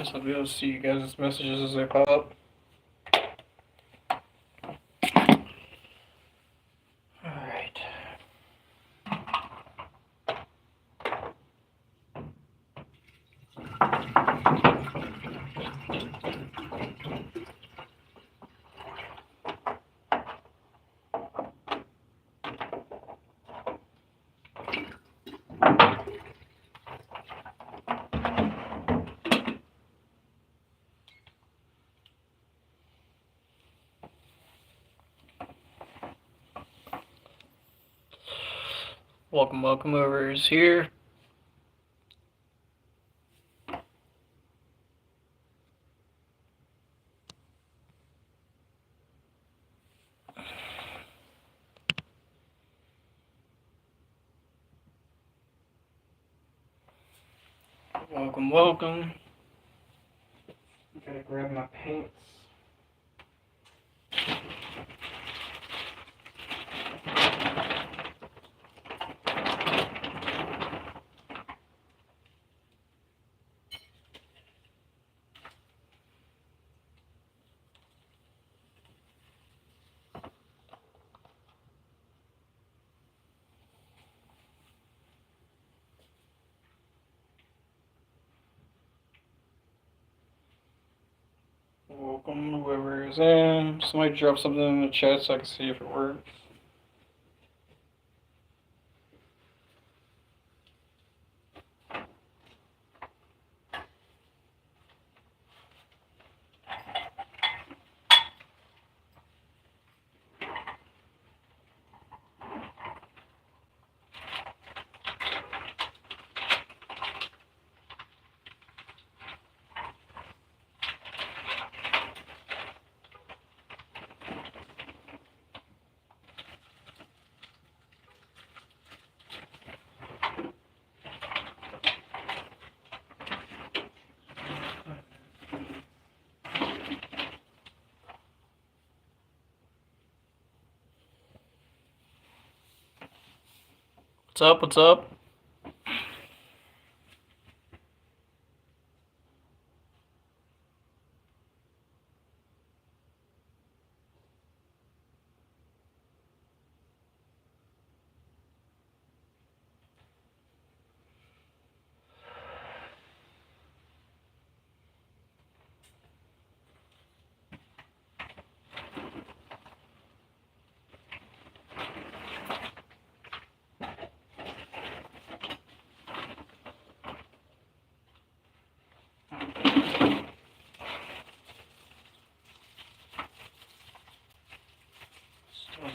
guess I'll be able to see you guys' messages as they pop up. Alright. Welcome, whoever's here. Welcome. Gotta grab my paints. Welcome, whoever is in. Somebody drop something in the chat so I can see if it works. What's up?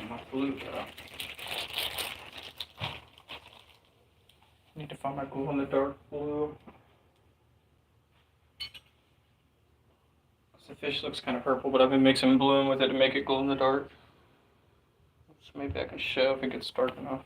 My glue though. Need to find my glow in the dark blue. The fish looks kind of purple, but I've been mixing blue with it to make it glow in the dark. So maybe I can show if it gets dark enough.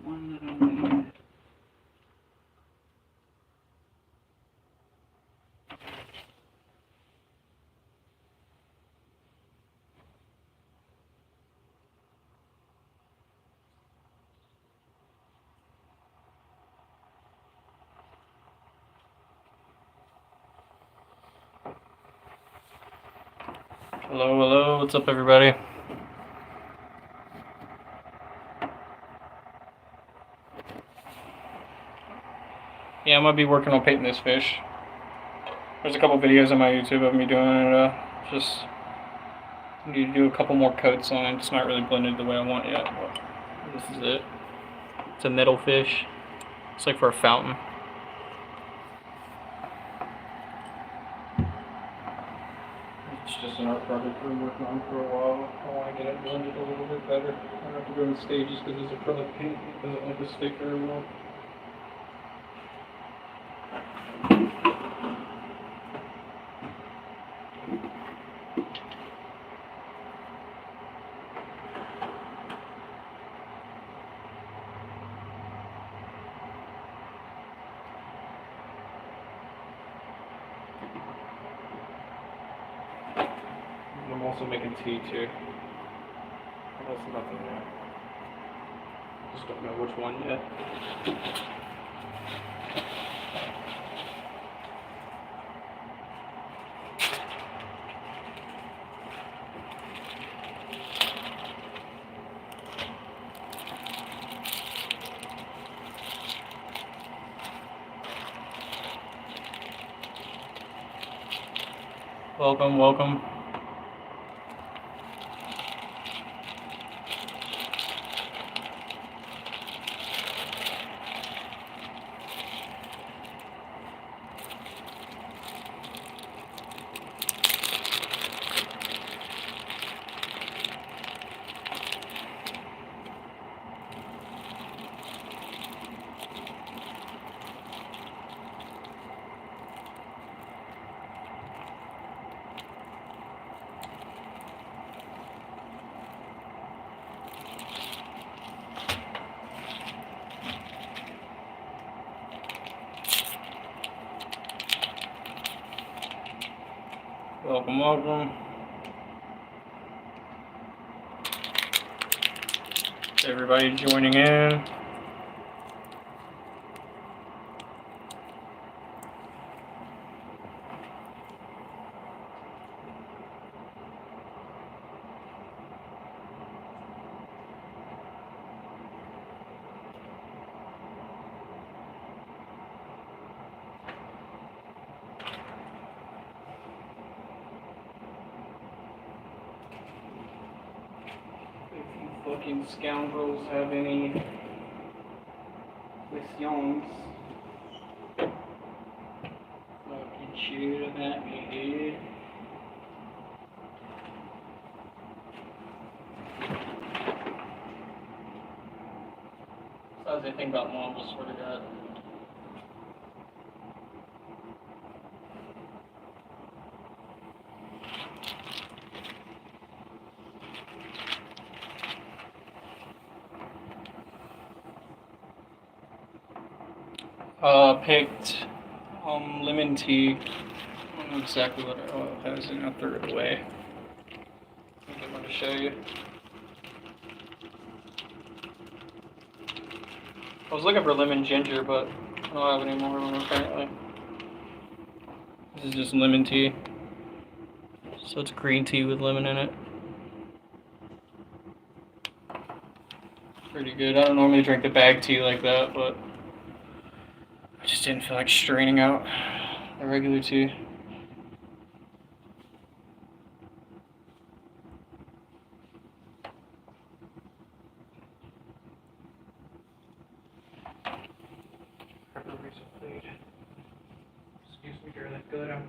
One little need. Hello, what's up everybody? Yeah, I'm gonna be working on painting this fish. There's a couple videos on my YouTube of me doing it. Just need to do a couple more coats on it. It's not really blended the way I want yet, but this is it. It's a metal fish. It's like for a fountain. It's just an art project we've been working on for a while. I want to get it blended a little bit better. I don't have to go in stages because it's acrylic paint. It doesn't like to stick very well. also making tea too. That's nothing there. Just don't know which one yet. Welcome, welcome. Welcome, welcome. Everybody joining in. If you fucking scoundrels have any questions, fucking shoot them at me, dude. Besides, I think about mom, I swear to God. Picked lemon tea. I don't know exactly what it has in it. I threw it away. I'm going to show you. I was looking for lemon ginger, but I don't have any more apparently. This is just lemon tea. So it's green tea with lemon in it. Pretty good. I don't normally drink the bag tea like that, but I just didn't feel like straining out the regular tea. Excuse me, girl. Go down.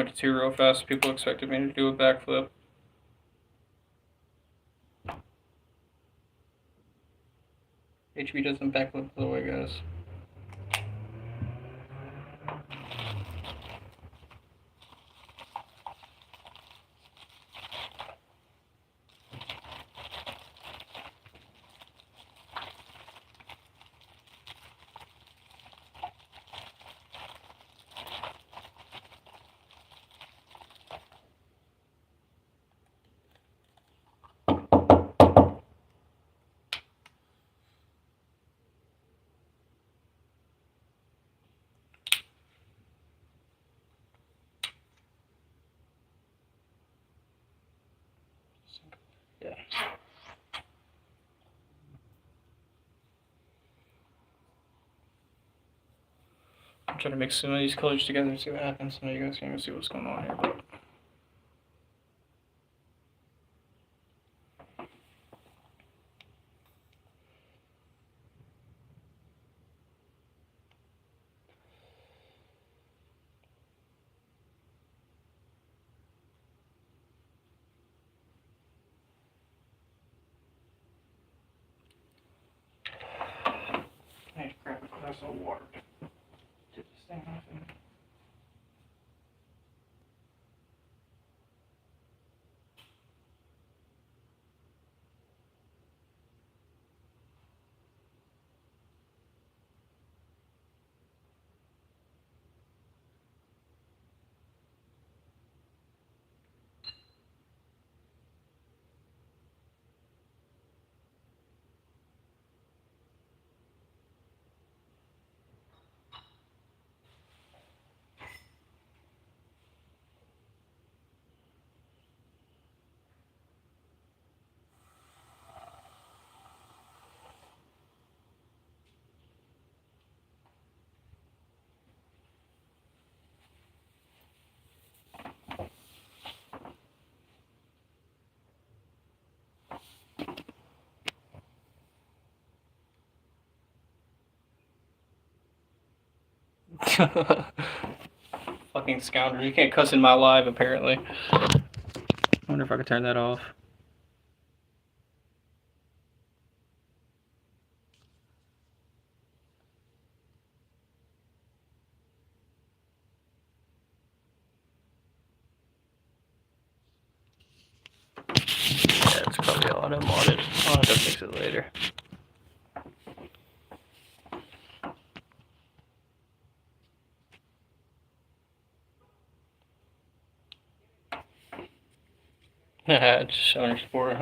went to 2 real fast. People expected me to do a backflip. HB doesn't backflip the way, guys. Yeah. I'm trying to mix some of these colors together and see what happens. Now you guys can even see what's going on here. But I need to grab a glass of water to get this thing off. Fucking scoundrel. You can't cuss in my live, apparently. I wonder if I could turn that off. Yeah, it's probably all unmodded. I'll have to fix it later. Just showing your support.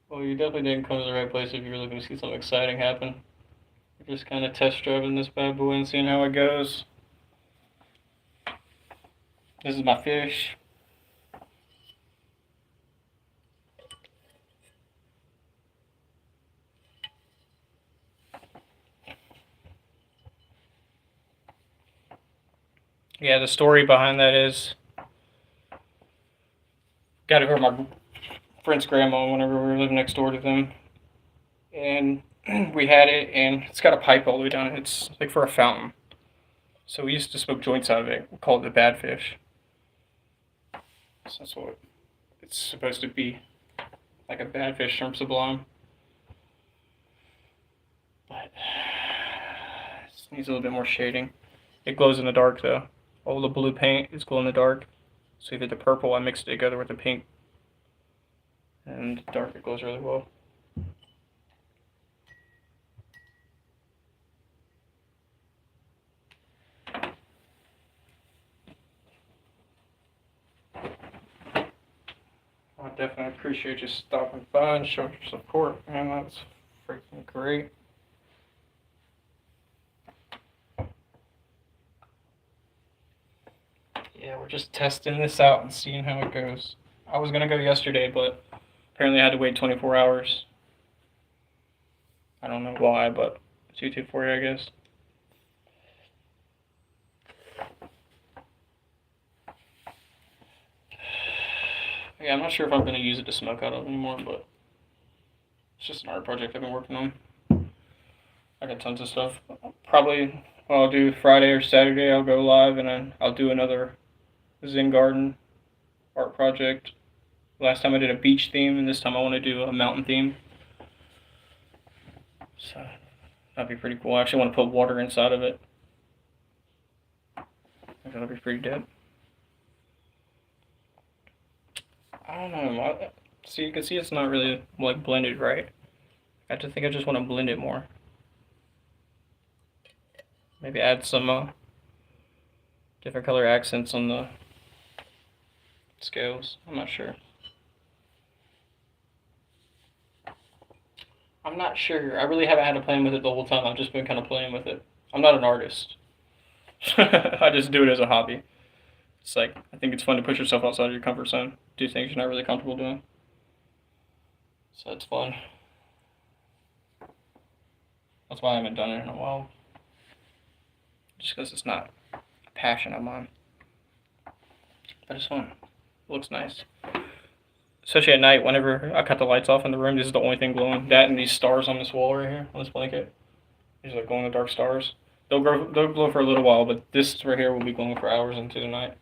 Well, you definitely didn't come to the right place if you were looking to see something exciting happen. We're just kind of test driving this bad boy and seeing how it goes. This is my fish. Yeah, the story behind that is got it from my friend's grandma whenever we were living next door to them. And we had it, and it's got a pipe all the way down. It's like for a fountain. So we used to smoke joints out of it. We called it the bad fish. So that's what it's supposed to be. Like a bad fish shrimp sublime. But it needs a little bit more shading. It glows in the dark though. All the blue paint is glow in the dark. So you did the purple, I mixed it together with the pink. And dark, it glows really well. I definitely appreciate you stopping by and showing your support, man. That's freaking great. Yeah, we're just testing this out and seeing how it goes. I was gonna go yesterday, but apparently I had to wait 24 hours. I don't know why, but it's YouTube for you, I guess. Yeah, I'm not sure if I'm gonna use it to smoke out of anymore, but it's just an art project I've been working on. I got tons of stuff. Probably what I'll do Friday or Saturday, I'll go live and then I'll do another Zen Garden art project. Last time I did a beach theme, and this time I want to do a mountain theme. So that'd be pretty cool. I actually want to put water inside of it. I think that'd be pretty dope. I don't know. See, you can see it's not really like blended right. I think I just want to blend it more. Maybe add some different color accents on the scales. I'm not sure. I'm not sure. I really haven't had a plan with it the whole time. I've just been kind of playing with it. I'm not an artist. I just do it as a hobby. It's like, I think it's fun to push yourself outside of your comfort zone. Do things you're not really comfortable doing. So it's fun. That's why I haven't done it in a while. Just because it's not a passion of mine. But it's fun. It looks nice. Especially at night, whenever I cut the lights off in the room, this is the only thing glowing. That and these stars on this wall right here, on this blanket. These are like glow in the dark stars. They'll glow for a little while, but this right here will be glowing for hours into the night.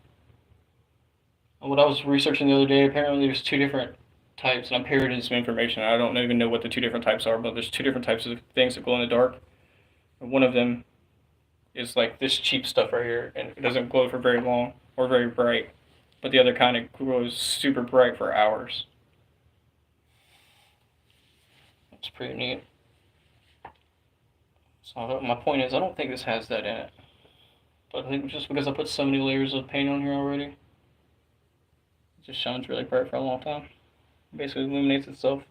And what I was researching the other day, apparently there's 2 different types, and I'm parroting some information. I don't even know what the 2 different types are, but there's 2 different types of things that glow in the dark. And one of them is like this cheap stuff right here, and it doesn't glow for very long or very bright. But the other kind of glows super bright for hours. That's pretty neat. So my point is, I don't think this has that in it. But I think just because I put so many layers of paint on here already, it just shines really bright for a long time. It basically illuminates itself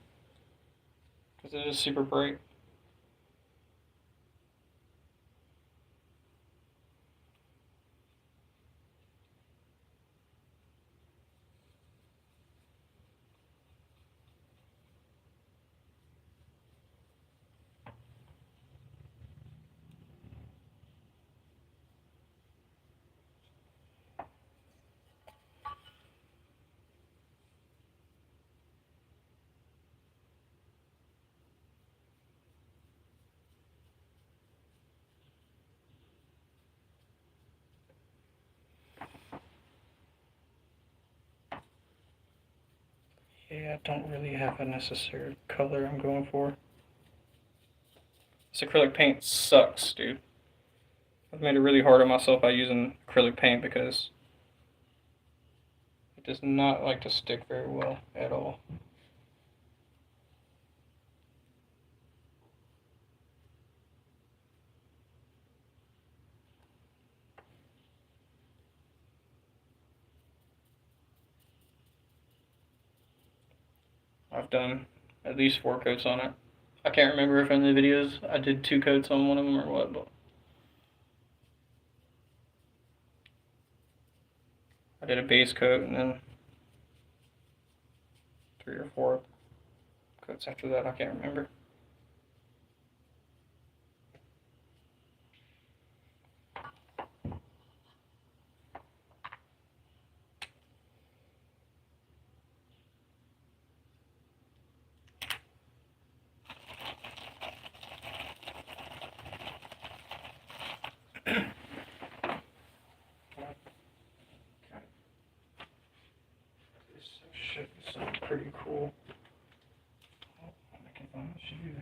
because it is super bright. Yeah, I don't really have a necessary color I'm going for. This acrylic paint sucks, dude. I've made it really hard on myself by using acrylic paint because it does not like to stick very well at all. I've done at least 4 coats on it. I can't remember if in the videos I did 2 coats on one of them or what, but I did a base coat and then 3 or 4 coats after that. I can't remember. This is pretty cool. Oh, I can find the shoe.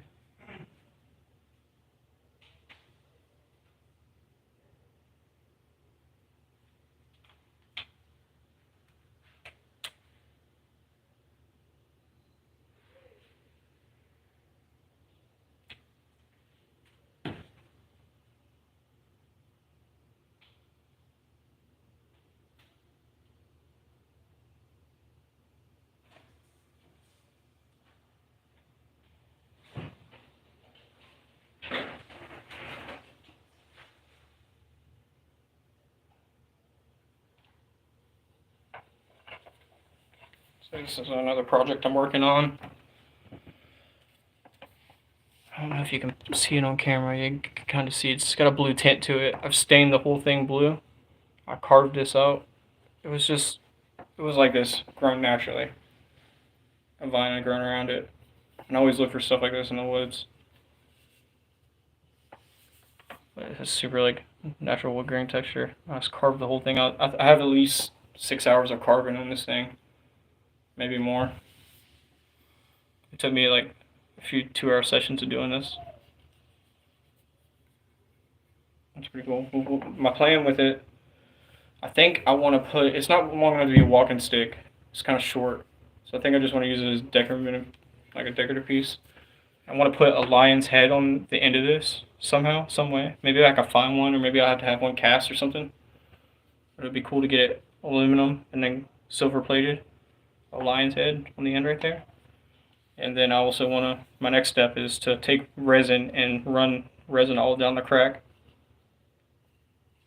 So this is another project I'm working on. I don't know if you can see it on camera. You can kind of see it's got a blue tint to it. I've stained the whole thing blue. I carved this out. It was like this, grown naturally. A vine had grown around it. And I always look for stuff like this in the woods. But it's super like natural wood grain texture. I just carved the whole thing out. I have at least 6 hours of carving on this thing, maybe more. It took me like a few 2 hour sessions of doing this. That's pretty cool. My plan with it, I think I want to put. It's not long enough to be a walking stick. It's kind of short, so I think I just want to use it as decorative, like a decorative piece. I want to put a lion's head on the end of this somehow, some way. Maybe I can find one, or maybe I have to have one cast or something. But it'd be cool to get it aluminum and then silver plated, a lion's head on the end right there. And then I also want to. My next step is to take resin and run resin all down the crack.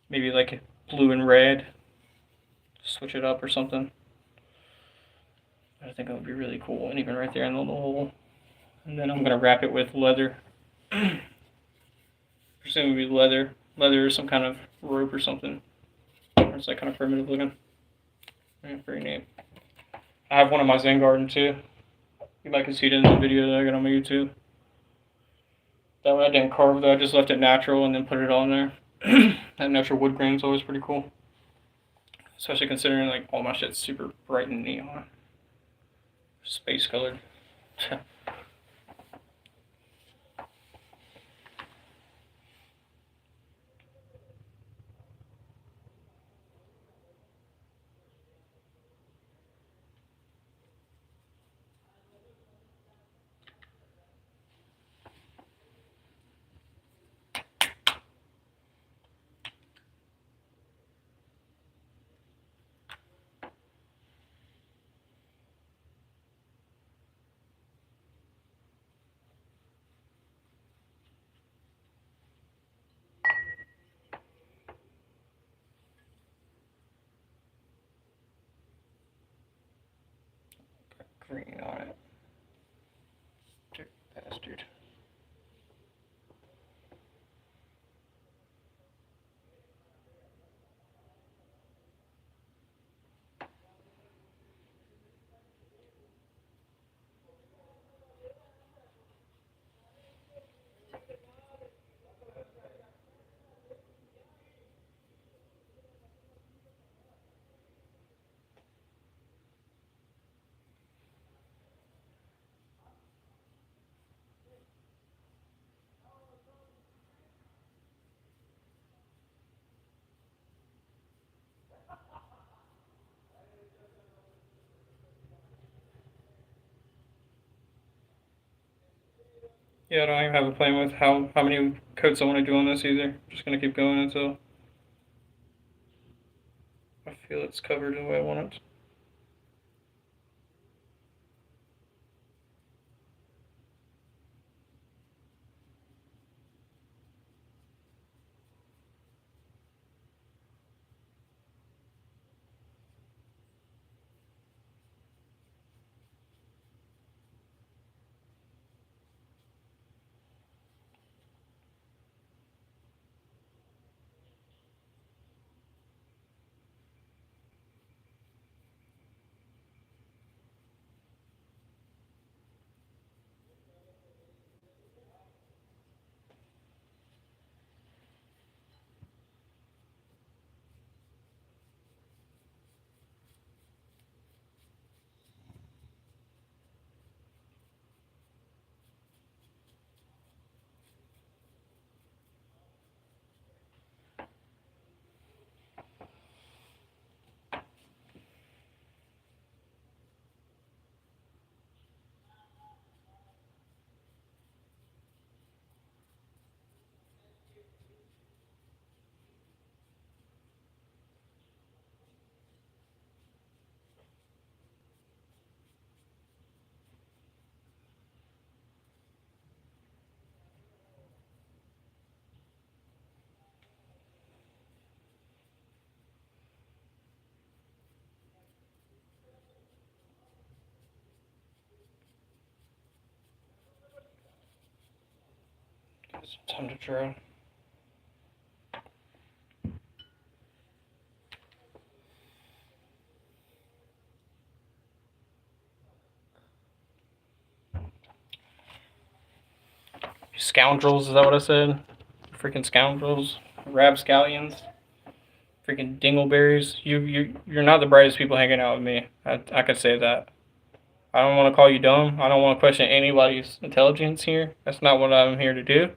Maybe like blue and red. Switch it up or something. I think it would be really cool, and even right there in the little hole. And then I'm gonna wrap it with leather. Presumably leather or some kind of rope or something. Or it's like kind of primitive looking. Yeah, very neat. I have one in my Zen garden too. You might can see it in the video that I got on my YouTube. That way I didn't carve though, I just left it natural and then put it on there. That natural wood grain is always pretty cool. Especially considering like all my shit's super bright and neon. Space colored. Green on it. Dick bastard. Yeah, I don't even have a plan with how many coats I want to do on this either. I'm just gonna keep going until I feel it's covered the way I want it. It's time to draw. Scoundrels, is that what I said? freaking scoundrels, rapscallions, freaking dingleberries. You're not the brightest people hanging out with me. I could say that. I don't want to call you dumb. I don't want to question anybody's intelligence here. That's not what I'm here to do.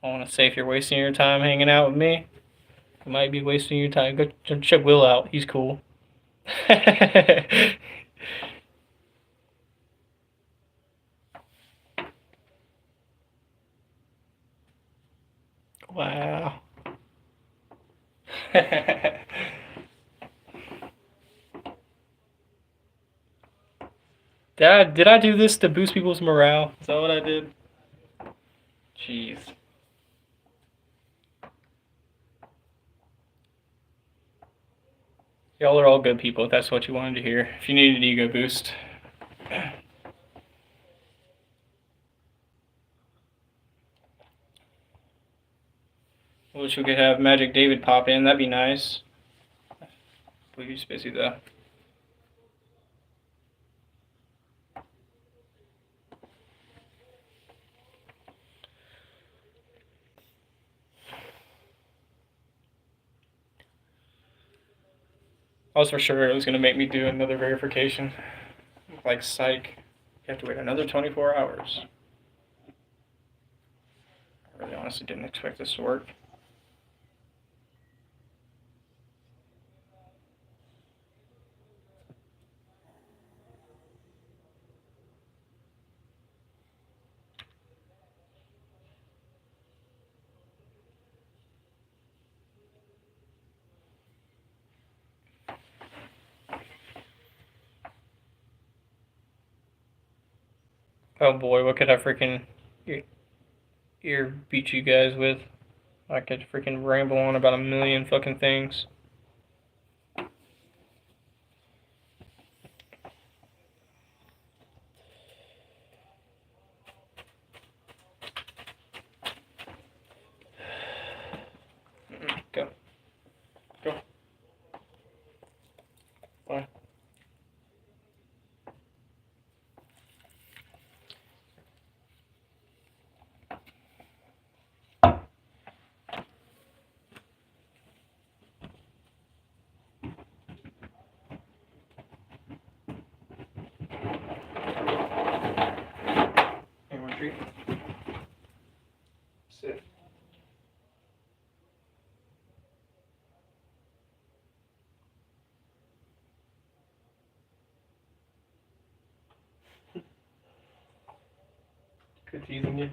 I want to say if you're wasting your time hanging out with me, you might be wasting your time. Go check Will out. He's cool. Wow. Did I do this to boost people's morale? Is that what I did? Jeez. Y'all are all good people if that's what you wanted to hear. If you need an ego boost. I wish we could have Magic David pop in. That'd be nice. I believe he's busy though. I was for sure it was going to make me do another verification. Like, psych. You have to wait another 24 hours. I really honestly didn't expect this to work. Oh boy, what could I freaking ear beat you guys with? I could freaking ramble on about a million fucking things. Go. Go. Bye. Hey, want a treat? Sit. Good teasing you.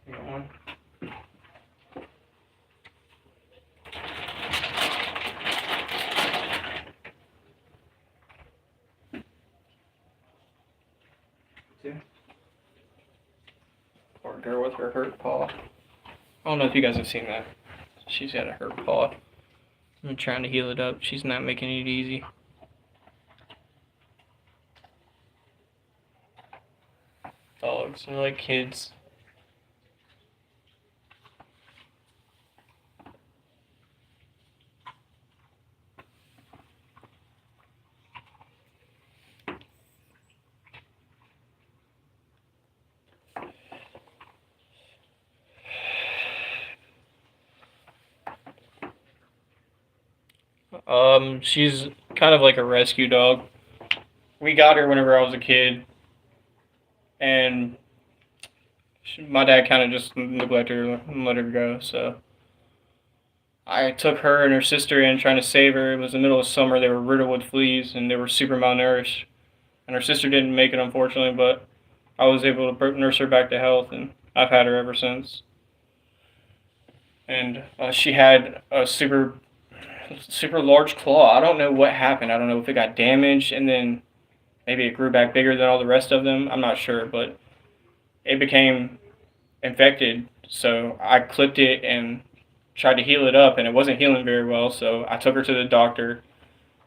You got one? Two. Poor girl with her hurt paw. I don't know if you guys have seen that. She's got a hurt paw. I'm trying to heal it up. She's not making it easy. Dogs are like kids. She's kind of like a rescue dog. We got her whenever I was a kid, and my dad kind of just neglected her and let her go. So I took her and her sister in trying to save her. It was the middle of summer. They were riddled with fleas and they were super malnourished. And her sister didn't make it, unfortunately, but I was able to nurse her back to health, and I've had her ever since. And she had a super large claw. I don't know what happened. I don't know if it got damaged and then maybe it grew back bigger than all the rest of them. I'm not sure, but it became infected. So I clipped it and tried to heal it up, and it wasn't healing very well. So I took her to the doctor,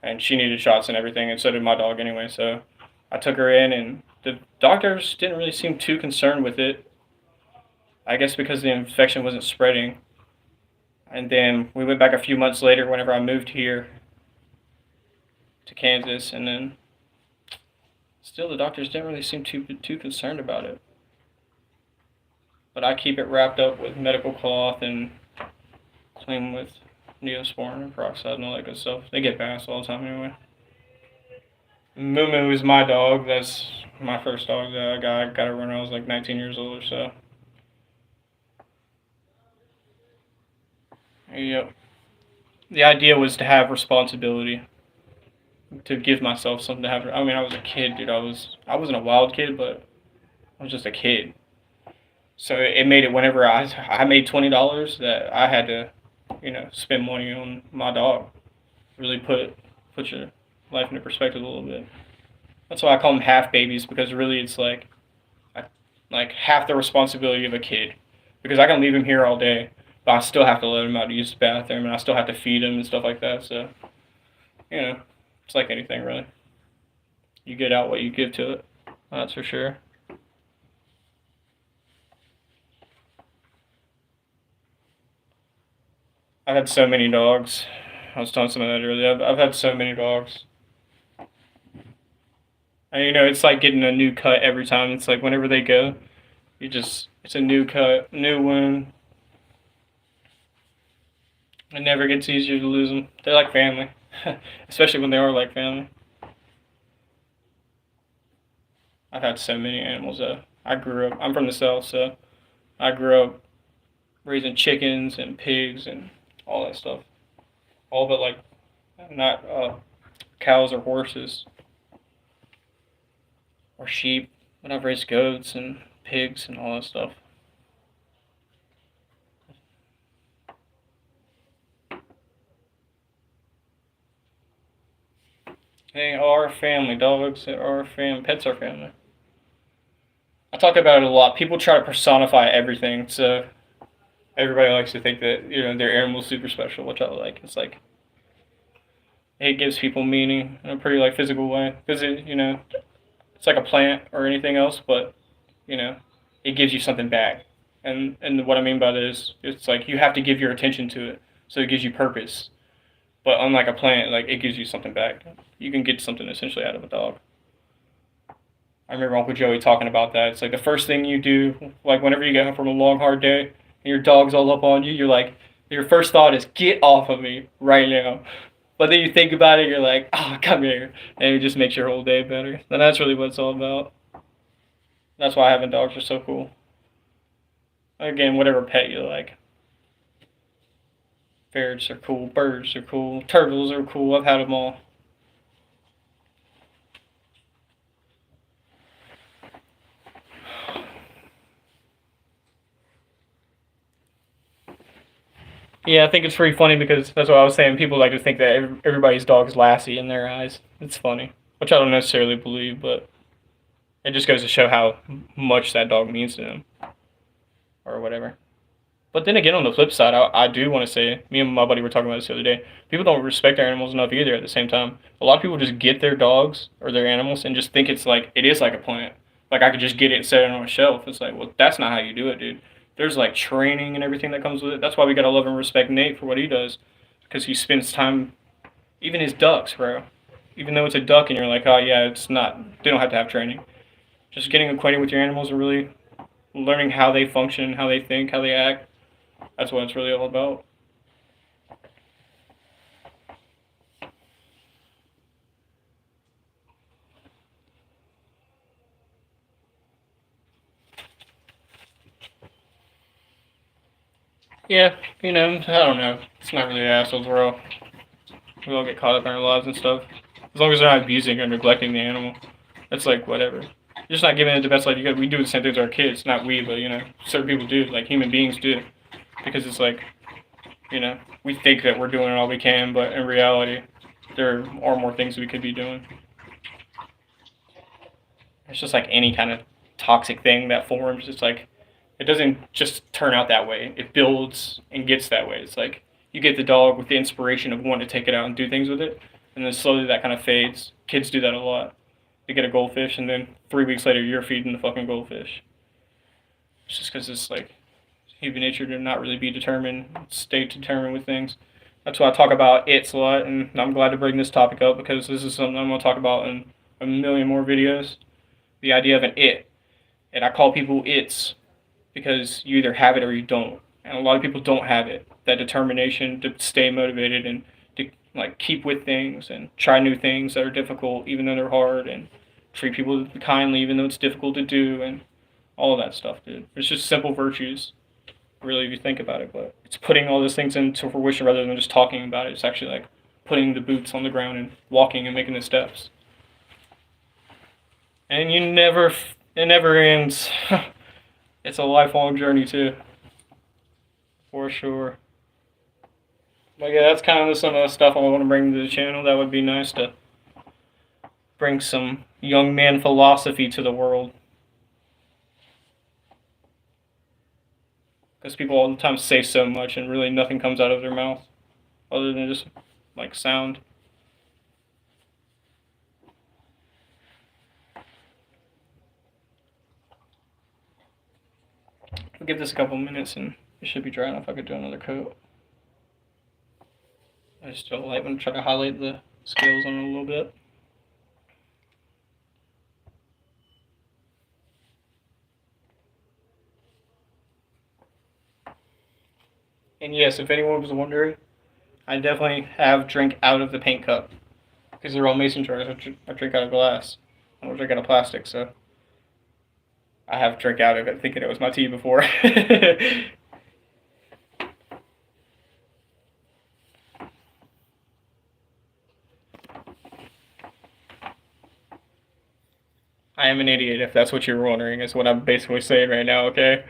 and she needed shots and everything, and so did my dog anyway. So I took her in, and the doctors didn't really seem too concerned with it. I guess because the infection wasn't spreading. And then we went back a few months later whenever I moved here to Kansas, and then still the doctors didn't really seem too concerned about it. but I keep it wrapped up with medical cloth and clean with Neosporin and peroxide and all that good stuff. They get baths all the time anyway. Moo Moo is my dog. That's my first dog that I got. I got her when I was like 19 years old or so. Yep. The idea was to have responsibility, to give myself something to have. I mean, I was a kid, dude. I wasn't a wild kid, but I was just a kid. So it made it whenever I made $20 that I had to, spend money on my dog. Really put your life into perspective a little bit. That's why I call them half babies, because really it's like half the responsibility of a kid. Because I can leave him here all day, but I still have to let him out to use the bathroom, and I still have to feed him and stuff like that. So, it's like anything really. You get out what you give to it. That's for sure. I've had so many dogs. I was telling someone that earlier. I've had so many dogs. And it's like getting a new cut every time. It's like whenever they go, it's a new cut, new wound. It never gets easier to lose them. They're like family, especially when they are like family. I've had so many animals. I'm from the South, so I grew up raising chickens and pigs and all that stuff. All but like not cows or horses or sheep, but I've raised goats and pigs and all that stuff. They are family. Dogs are family. Pets are family. I talk about it a lot. People try to personify everything, so everybody likes to think that their animal's super special, which I like. It's like it gives people meaning in a pretty like physical way, because it's like a plant or anything else, but it gives you something back. And what I mean by that is it's like you have to give your attention to it, so it gives you purpose. But unlike a plant, like it gives you something back. You can get something essentially out of a dog. I remember Uncle Joey talking about that. It's like the first thing you do, like whenever you get home from a long, hard day, and your dog's all up on you, you're like, your first thought is, get off of me right now. But then you think about it, you're like, oh, come here. And it just makes your whole day better. And that's really what it's all about. That's why having dogs are so cool. Again, whatever pet you like. Ferrets are cool, birds are cool, turtles are cool. I've had them all. Yeah, I think it's pretty funny because that's what I was saying. People like to think that everybody's dog is Lassie in their eyes. It's funny, which I don't necessarily believe, but it just goes to show how much that dog means to them, or whatever. But then again, on the flip side, I do want to say, me and my buddy were talking about this the other day. People don't respect their animals enough either. At the same time, a lot of people just get their dogs or their animals and just think it is like a plant. Like I could just get it and set it on a shelf. It's like, well, that's not how you do it, dude. There's like training and everything that comes with it. That's why we gotta love and respect Nate for what he does, because he spends time, even his ducks, bro. Even though it's a duck and you're like, oh yeah, it's not. They don't have to have training. Just getting acquainted with your animals and really learning how they function, how they think, how they act. That's what it's really all about. Yeah, I don't know. It's not really assholes. We all get caught up in our lives and stuff. As long as they're not abusing or neglecting the animal, it's like whatever. You're just not giving it the best life you could. We do the same things to our kids. Not we, but certain people do. Like human beings do, because it's like, we think that we're doing all we can, but in reality, there are more things we could be doing. It's just like any kind of toxic thing that forms. It's like it doesn't just turn out that way. It builds and gets that way. It's like you get the dog with the inspiration of wanting to take it out and do things with it, and then slowly that kind of fades. Kids do that a lot. They get a goldfish, and then 3 weeks later, you're feeding the fucking goldfish. It's just because it's like human nature to not really be determined, stay determined with things. That's why I talk about it's a lot, and I'm glad to bring this topic up because this is something I'm going to talk about in a million more videos. The idea of an it. And I call people it's because you either have it or you don't. And a lot of people don't have it. That determination to stay motivated and to like keep with things and try new things that are difficult even though they're hard, and treat people kindly even though it's difficult to do, and all of that stuff, dude. It's just simple virtues, really, if you think about it. But it's putting all those things into fruition rather than just talking about it. It's actually like putting the boots on the ground and walking and making the steps. And it never ends. It's a lifelong journey too, for sure. But yeah, that's kind of some of the stuff I want to bring to the channel. That would be nice to bring some young man philosophy to the world. Because people all the time say so much and really nothing comes out of their mouth other than just like sound. I'll give this a couple minutes and it should be dry enough. I could do another coat. I just don't like when I try to highlight the scales on it a little bit. And yes, if anyone was wondering, I definitely have drink out of the paint cup because they're all mason jars. I drink out of glass. I don't drink out of plastic, so I have drink out of it thinking it was my tea before. I am an idiot if that's what you're wondering, is what I'm basically saying right now, okay?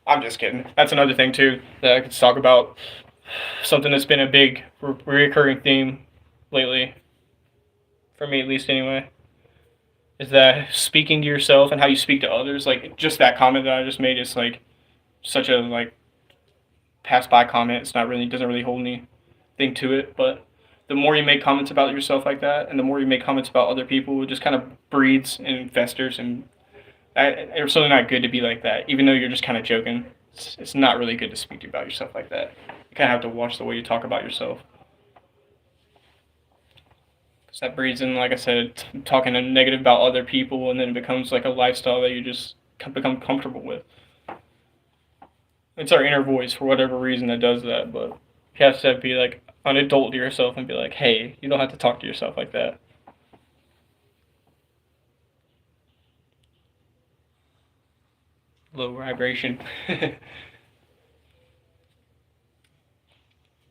I'm just kidding. That's another thing too that I could talk about. Something that's been a big recurring theme lately, for me at least anyway, is that speaking to yourself and how you speak to others. Like just that comment that I just made is like such a like pass by comment. It's not really, doesn't really hold anything to it. But the more you make comments about yourself like that, and the more you make comments about other people, it just kind of breeds and investors, and it's really not good to be like that. Even though you're just kind of joking, it's not really good to speak about yourself like that. You kind of have to watch the way you talk about yourself. Because that breeds in, like I said, talking negative about other people, and then it becomes like a lifestyle that you just become comfortable with. It's our inner voice for whatever reason that does that, but you have to be like an adult to yourself and be like, hey, you don't have to talk to yourself like that. Low vibration. What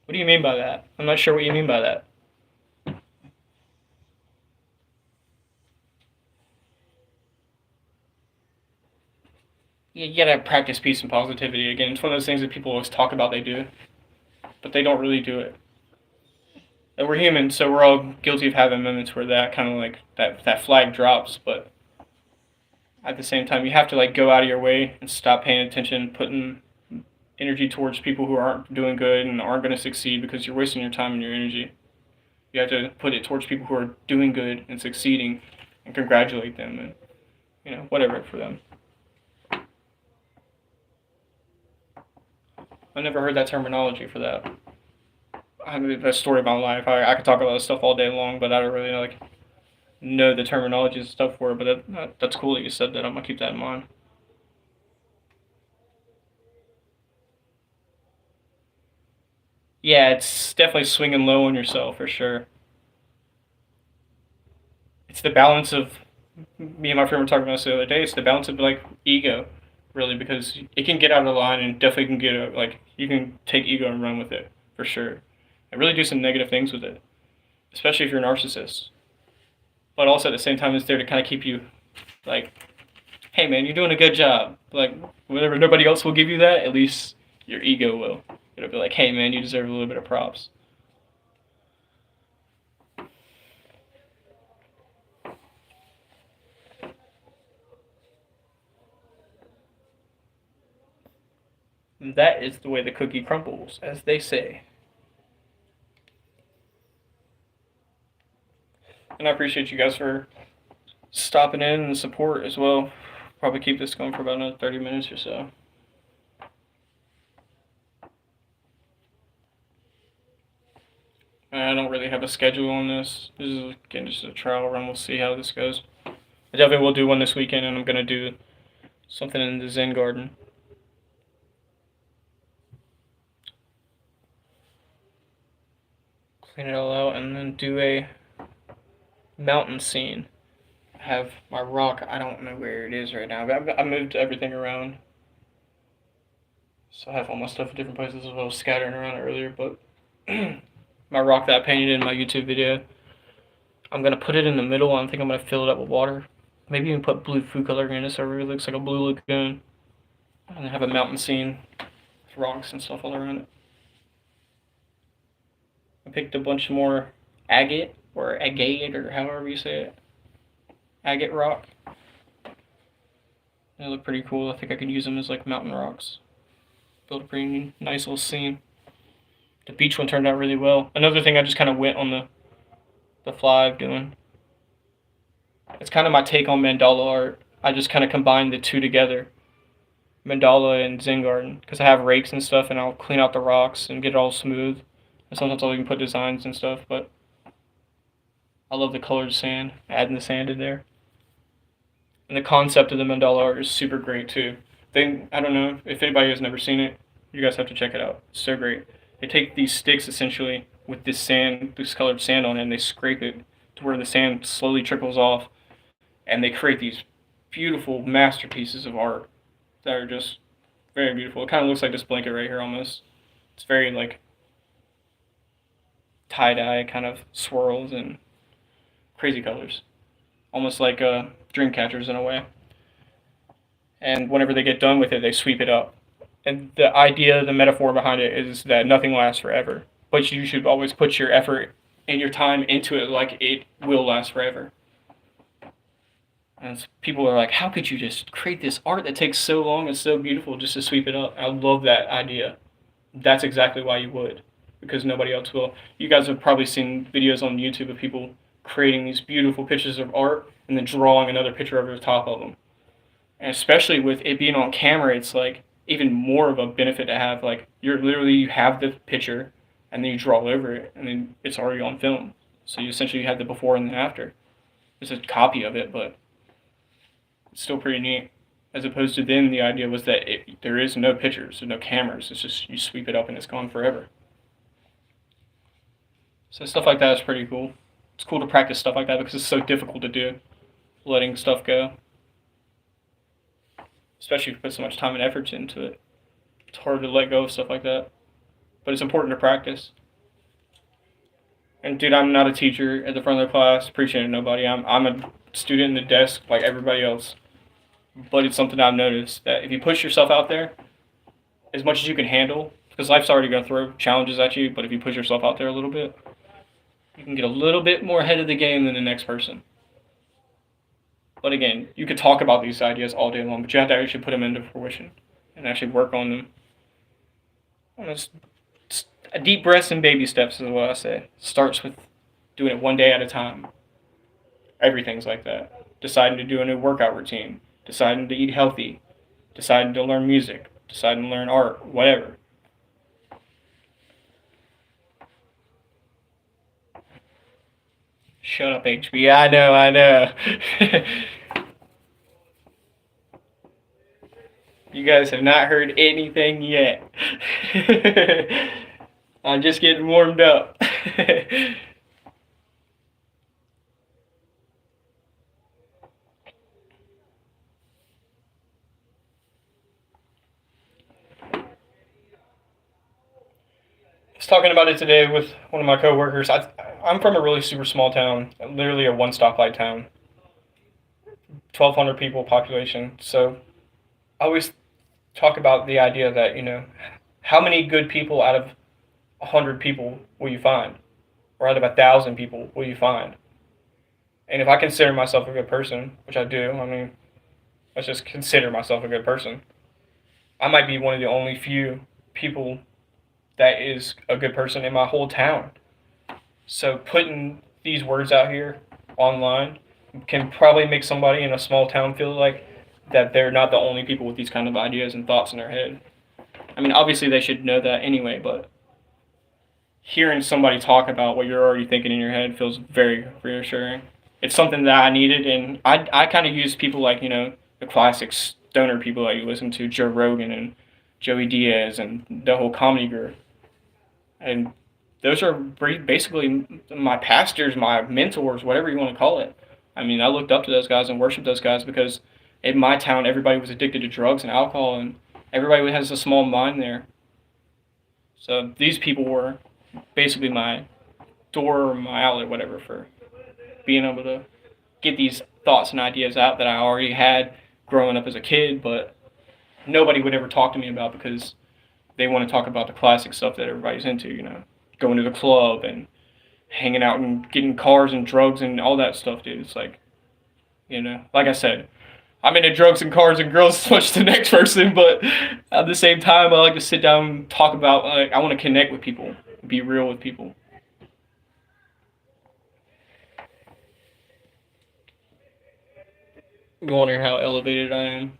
do you mean by that? I'm not sure what you mean by that. You gotta practice peace and positivity again. It's one of those things that people always talk about they do, but they don't really do it. And we're human, so we're all guilty of having moments where that kind of like that flag drops. But at the same time, you have to like go out of your way and stop paying attention, putting energy towards people who aren't doing good and aren't going to succeed, because you're wasting your time and your energy. You have to put it towards people who are doing good and succeeding, and congratulate them, and whatever for them. I never heard that terminology for that. I mean, the story of my life. I could talk about this stuff all day long, but I don't really know the terminology and stuff for it. But that's cool that you said that. I'm gonna keep that in mind. Yeah, it's definitely swinging low on yourself for sure. It's the balance of, me and my friend were talking about this the other day. It's the balance of like ego, really, because it can get out of line and definitely can get like you can take ego and run with it for sure, and really do some negative things with it, especially if you're a narcissist. But also at the same time, it's there to kind of keep you like, hey man, you're doing a good job. Like whenever nobody else will give you that, at least your ego will. It'll be like, hey man, you deserve a little bit of props. And that is the way the cookie crumbles, as they say. And I appreciate you guys for stopping in and support as well. Probably keep this going for about another 30 minutes or so. I don't really have a schedule on this. This is again just a trial run. We'll see how this goes. I definitely will do one this weekend, and I'm gonna do something in the Zen garden. Clean it all out, and then do a mountain scene. I have my rock. I don't know where it is right now, but I moved everything around. So I have all my stuff in different places as well, scattering around earlier, but my rock that I painted in my YouTube video, I'm going to put it in the middle. I think I'm going to fill it up with water. Maybe even put blue food coloring in it so it really looks like a blue lagoon. And have a mountain scene with rocks and stuff all around it. I picked a bunch more agate, or agate, or however you say it. Agate rock. They look pretty cool. I think I could use them as like mountain rocks. Build a pretty nice little scene. The beach one turned out really well. Another thing I just kind of went on the fly of doing. It's kind of my take on mandala art. I just kind of combine the two together, mandala and Zen garden, because I have rakes and stuff, and I'll clean out the rocks and get it all smooth. And sometimes I'll even put designs and stuff, but I love the colored sand, adding the sand in there. And the concept of the mandala art is super great too. I don't know if anybody has never seen it, you guys have to check it out. It's so great. They take these sticks essentially with this sand, this colored sand on it, and they scrape it to where the sand slowly trickles off, and they create these beautiful masterpieces of art that are just very beautiful. It kind of looks like this blanket right here almost. It's very like tie-dye kind of swirls and crazy colors, almost like dream catchers in a way. And whenever they get done with it, they sweep it up. And the idea, the metaphor behind it is that nothing lasts forever, but you should always put your effort and your time into it like it will last forever. And people are like, how could you just create this art that takes so long and so beautiful just to sweep it up? I love that idea. That's exactly why you would, because nobody else will. You guys have probably seen videos on YouTube of people creating these beautiful pictures of art and then drawing another picture over the top of them. And especially with it being on camera, it's like even more of a benefit to have. Like you have the picture and then you draw over it and then it's already on film. So you essentially have the before and the after. It's a copy of it, but it's still pretty neat. As opposed to then the idea was that there is no pictures, there's no cameras. It's just you sweep it up and it's gone forever. So stuff like that is pretty cool. It's cool to practice stuff like that because it's so difficult to do, letting stuff go. Especially if you put so much time and effort into it. It's hard to let go of stuff like that. But it's important to practice. And dude, I'm not a teacher at the front of the class preaching to nobody. I'm a student in the desk like everybody else. But it's something I've noticed that if you push yourself out there as much as you can handle, because life's already going to throw challenges at you, but if you push yourself out there a little bit, you can get a little bit more ahead of the game than the next person. But again, you could talk about these ideas all day long, but you have to actually put them into fruition and actually work on them. It's deep breaths and baby steps is what I say. Starts with doing it one day at a time. Everything's like that. Deciding to do a new workout routine, deciding to eat healthy, deciding to learn music, deciding to learn art, whatever. Shut up, HB. I know. You guys have not heard anything yet. I'm just getting warmed up. I was talking about it today with one of my coworkers. I'm from a really super small town, literally a one stoplight town, 1,200 people population. So I always talk about the idea that, how many good people out of 100 people will you find? Or out of 1,000 people will you find? And if I consider myself a good person, which I do, let's just consider myself a good person, I might be one of the only few people that is a good person in my whole town. So putting these words out here online can probably make somebody in a small town feel like that they're not the only people with these kind of ideas and thoughts in their head. Obviously they should know that anyway, but hearing somebody talk about what you're already thinking in your head feels very reassuring. it's something that I needed, and I kind of use people like the classic stoner people that you listen to, Joe Rogan and Joey Diaz and the whole comedy group, and those are basically my pastors, my mentors, whatever you want to call it. I mean, I looked up to those guys and worshiped those guys because in my town everybody was addicted to drugs and alcohol, and everybody has a small mind there. So these people were basically my door or my outlet, whatever, for being able to get these thoughts and ideas out that I already had growing up as a kid, but nobody would ever talk to me about because they want to talk about the classic stuff that everybody's into, going to the club and hanging out and getting cars and drugs and all that stuff, dude. It's like, like I said, I'm into drugs and cars and girls as much as the next person, but at the same time, I like to sit down and talk about, like, I want to connect with people, be real with people. You wonder how elevated I am?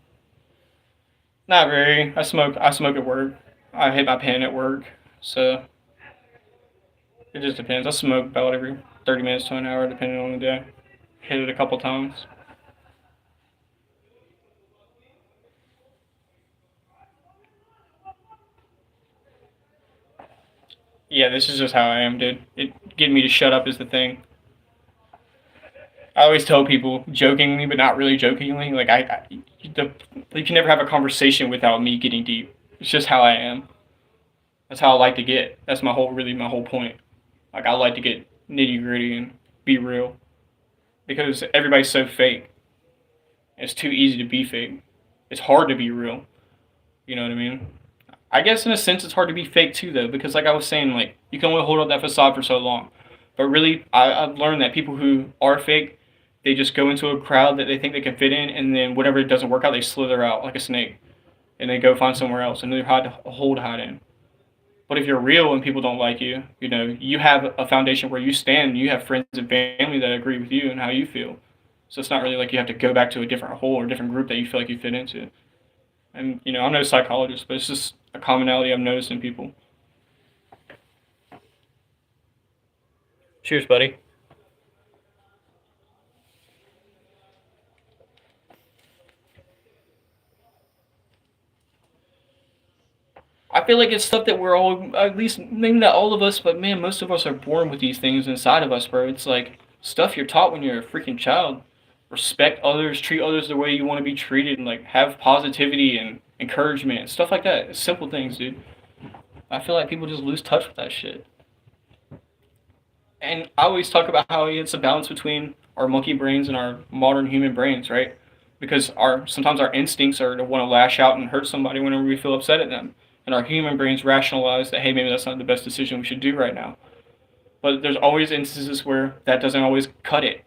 Not very. I smoke. I smoke at work. I hit my pen at work. So it just depends. I smoke about every 30 minutes to an hour, depending on the day. Hit it a couple times. Yeah, this is just how I am, dude. Getting me to shut up is the thing. I always tell people, jokingly but not really jokingly, like the, you can never have a conversation without me getting deep. It's just how I am. That's how I like to get. That's my whole point. Like, I like to get nitty gritty and be real because everybody's so fake. It's too easy to be fake. It's hard to be real. You know what I mean? I guess in a sense it's hard to be fake too, though, because like I was saying, like, you can only hold up that facade for so long. But really, I've learned that people who are fake, they just go into a crowd that they think they can fit in, and then whatever doesn't work out, they slither out like a snake, and they go find somewhere else, and they're hard to hide in. But if you're real and people don't like you, you have a foundation where you stand. You have friends and family that agree with you and how you feel. So it's not really like you have to go back to a different hole or a different group that you feel like you fit into. And I'm no psychologist, but it's just a commonality I've noticed in people. Cheers, buddy. I feel like it's stuff that we're all, at least maybe not all of us, but man, most of us are born with these things inside of us, bro. It's like stuff you're taught when you're a freaking child. Respect others, treat others the way you want to be treated, and like have positivity and encouragement and stuff like that. It's simple things, dude. I feel like people just lose touch with that shit. And I always talk about how it's a balance between our monkey brains and our modern human brains, right? Because our sometimes our instincts are to want to lash out and hurt somebody whenever we feel upset at them, and our human brains rationalize that, hey, maybe that's not the best decision we should do right now. But there's always instances where that doesn't always cut it.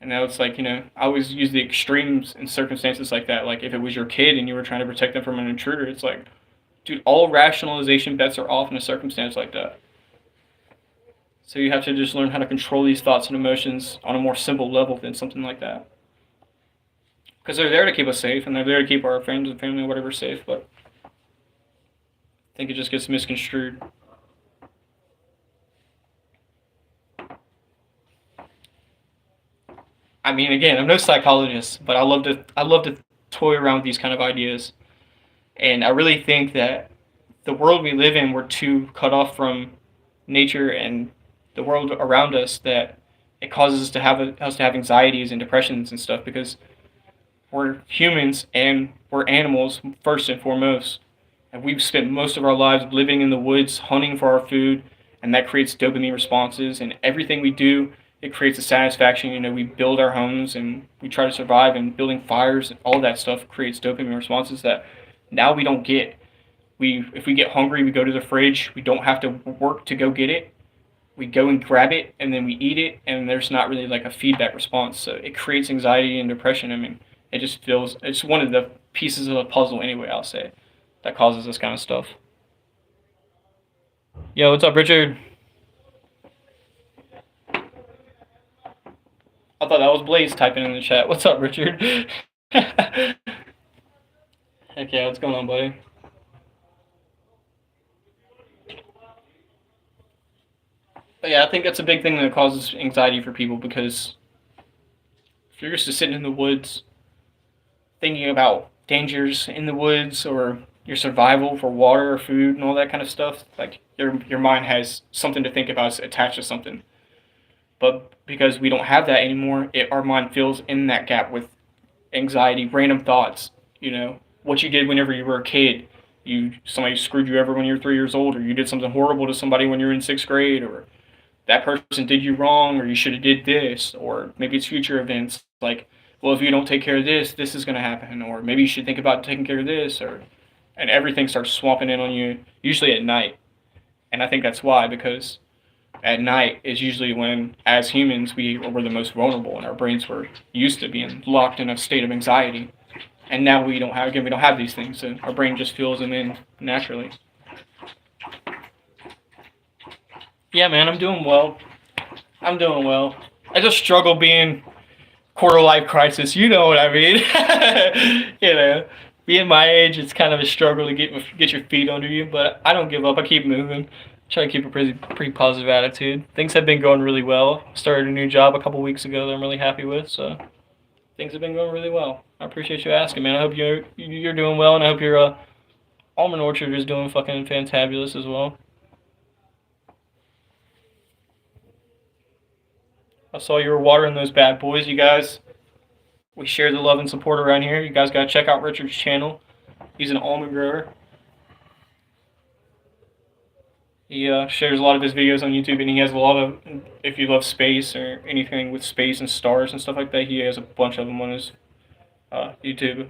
And now it's like, I always use the extremes in circumstances like that. Like if it was your kid and you were trying to protect them from an intruder, it's like, dude, all rationalization bets are off in a circumstance like that. So you have to just learn how to control these thoughts and emotions on a more simple level than something like that. Because they're there to keep us safe, and they're there to keep our friends and family, whatever, safe. But I think it just gets misconstrued. I mean, again, I'm no psychologist, but I love to toy around with these kind of ideas, and I really think that the world we live in, we're too cut off from nature and the world around us that it causes us to have anxieties and depressions and stuff because we're humans and we're animals first and foremost, and we've spent most of our lives living in the woods hunting for our food, and that creates dopamine responses, and everything we do, it creates a satisfaction. We build our homes and we try to survive, and building fires and all that stuff creates dopamine responses that now we don't get. If we get hungry, we go to the fridge. We don't have to work to go get it. We go and grab it, and then we eat it, and there's not really like a feedback response. So it creates anxiety and depression. I mean, it just feels it's one of the pieces of the puzzle anyway, I'll say, that causes this kind of stuff. Yo, what's up, Richard? I thought that was Blaze typing in the chat. What's up, Richard? Heck yeah, what's going on, buddy? But yeah, I think that's a big thing that causes anxiety for people because If you're used to sitting in the woods, thinking about dangers in the woods or your survival for water or food and all that kind of stuff, like your mind has something to think about, it's attached to something. But because we don't have that anymore, our mind fills in that gap with anxiety, random thoughts. You know, what you did whenever you were a kid. Somebody screwed you over when you were 3 years old, or you did something horrible to somebody when you were in sixth grade, or that person did you wrong, or you should have did this, or maybe it's future events like, well, if you don't take care of this, this is going to happen, or maybe you should think about taking care of this, or and everything starts swapping in on you, usually at night. And I think that's why, because at night is usually when, as humans, we're the most vulnerable, and our brains were used to being locked in a state of anxiety. And now we don't have these things, and our brain just fills them in naturally. Yeah, man, I'm doing well. I'm doing well. I just struggle being quarter life crisis. You know what I mean? You know, being my age, it's kind of a struggle to get your feet under you. But I don't give up. I keep moving. Try to keep a pretty positive attitude. Things have been going really well. Started a new job a couple weeks ago that I'm really happy with. So things have been going really well. I appreciate you asking, man. I hope you're doing well, and I hope your almond orchard is doing fucking fantabulous as well. I saw you were watering those bad boys, you guys. We share the love and support around here. You guys gotta check out Richard's channel. He's an almond grower. He shares a lot of his videos on YouTube, and he has a lot of, if you love space or anything with space and stars and stuff like that, he has a bunch of them on his YouTube.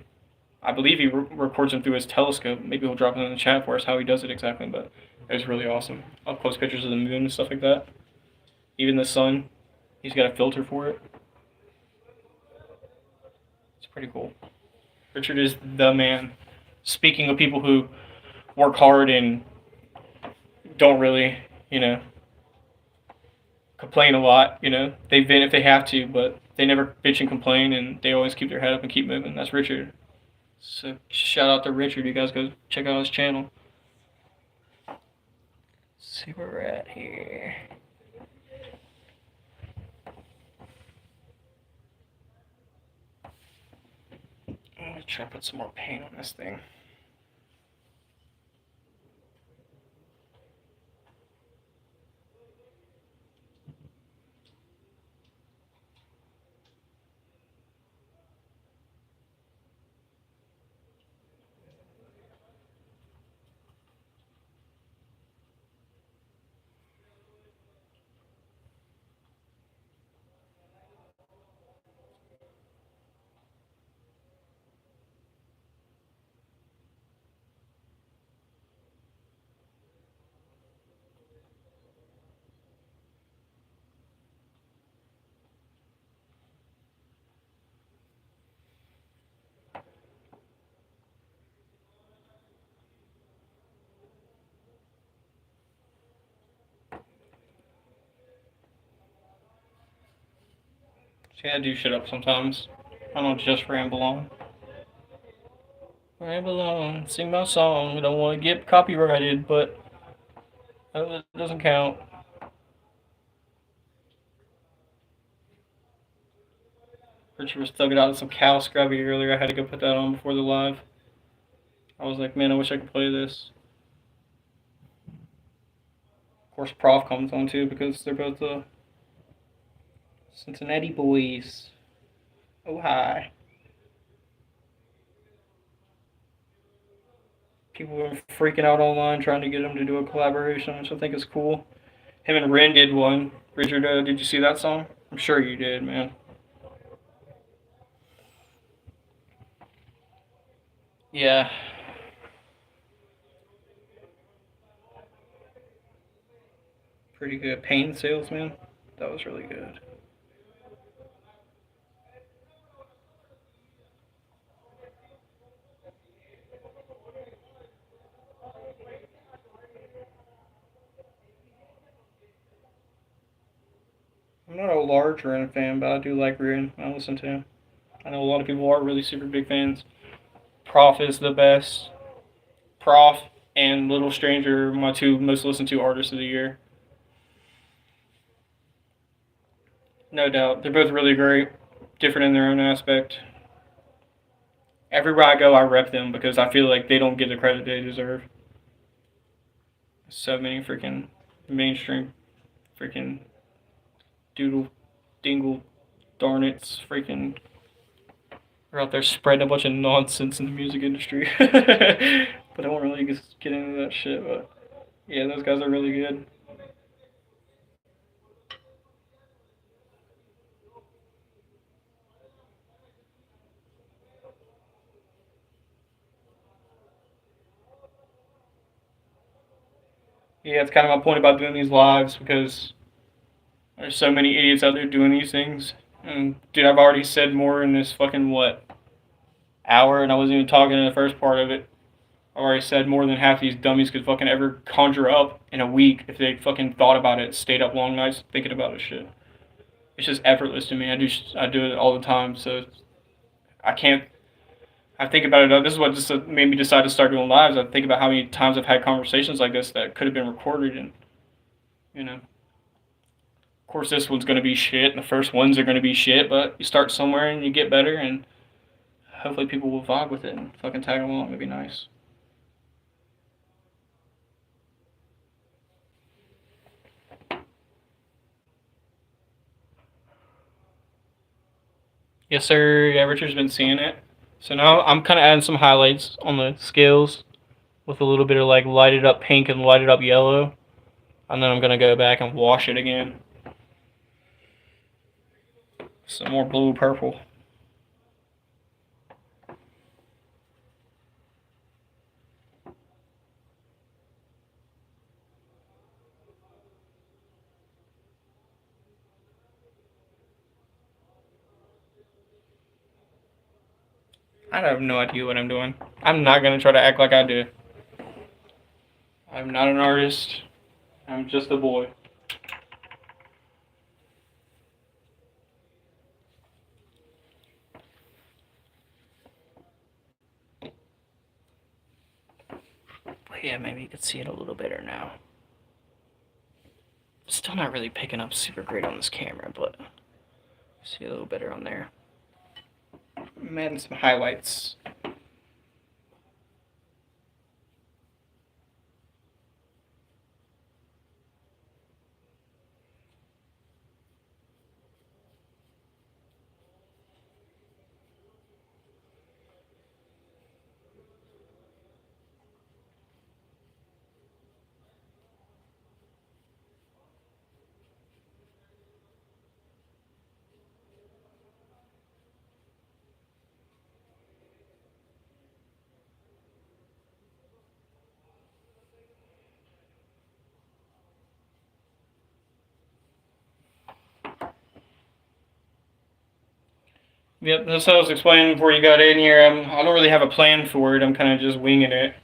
I believe he records them through his telescope. Maybe he'll drop it in the chat for us how he does it exactly, but it was really awesome. Up close pictures of the moon and stuff like that. Even the sun. He's got a filter for it. It's pretty cool. Richard is the man. Speaking of people who work hard and don't really, complain a lot, they vent if they have to, but they never bitch and complain, and they always keep their head up and keep moving. That's Richard. So shout out to Richard. You guys go check out his channel. Let's see where we're at here. I'm gonna try to put some more paint on this thing. See, I do shit up sometimes. I don't just ramble on. Ramble on, sing my song. I don't want to get copyrighted, but it doesn't count. Richard was thugging out some cow scrubby earlier. I had to go put that on before the live. I was like, man, I wish I could play this. Of course, Prof comes on too because they're both Cincinnati boys. Oh, hi. People were freaking out online trying to get him to do a collaboration, which I think is cool. Him and Ren did one. Richard, did you see that song? I'm sure you did, man. Yeah. Pretty good. Pain Salesman. That was really good. I'm not a large Ren fan, but I do like Ren. I listen to him. I know a lot of people are really super big fans. Prof is the best. Prof and Little Stranger are my two most listened to artists of the year. No doubt. They're both really great. different in their own aspect. Everywhere I go, I rep them because I feel like they don't get the credit they deserve. So many freaking mainstream freaking doodle dingle darn it's freaking are out there spreading a bunch of nonsense in the music industry. But I won't really get into that shit. But yeah, those guys are really good. Yeah, it's kind of my point about doing these lives because there's so many idiots out there doing these things. And dude, I've already said more in this fucking what hour, and I wasn't even talking in the first part of it. I already said more than half these dummies could fucking ever conjure up in a week if they fucking thought about it, stayed up long nights thinking about this shit. It's just effortless to me. I do it all the time, so I can't. I think about it. This is what just made me decide to start doing lives. I think about how many times I've had conversations like this that could have been recorded, and you know, of course, this one's gonna be shit, and the first ones are gonna be shit. But you start somewhere and you get better, and hopefully people will vibe with it and fucking tag along. It'd be nice. Yes, sir. Yeah, Richard's been seeing it. So now I'm kind of adding some highlights on the scales with a little bit of like lighted up pink and lighted up yellow. And then I'm going to go back and wash it again. Some more blue purple. I have no idea what I'm doing. I'm not going to try to act like I do. I'm not an artist. I'm just a boy. But yeah, maybe you could see it a little better now. Still not really picking up super great on this camera, but see a little better on there. I'm adding some highlights. Yep, that's what I was explaining before you got in here. I don't really have a plan for it. I'm kind of just winging it.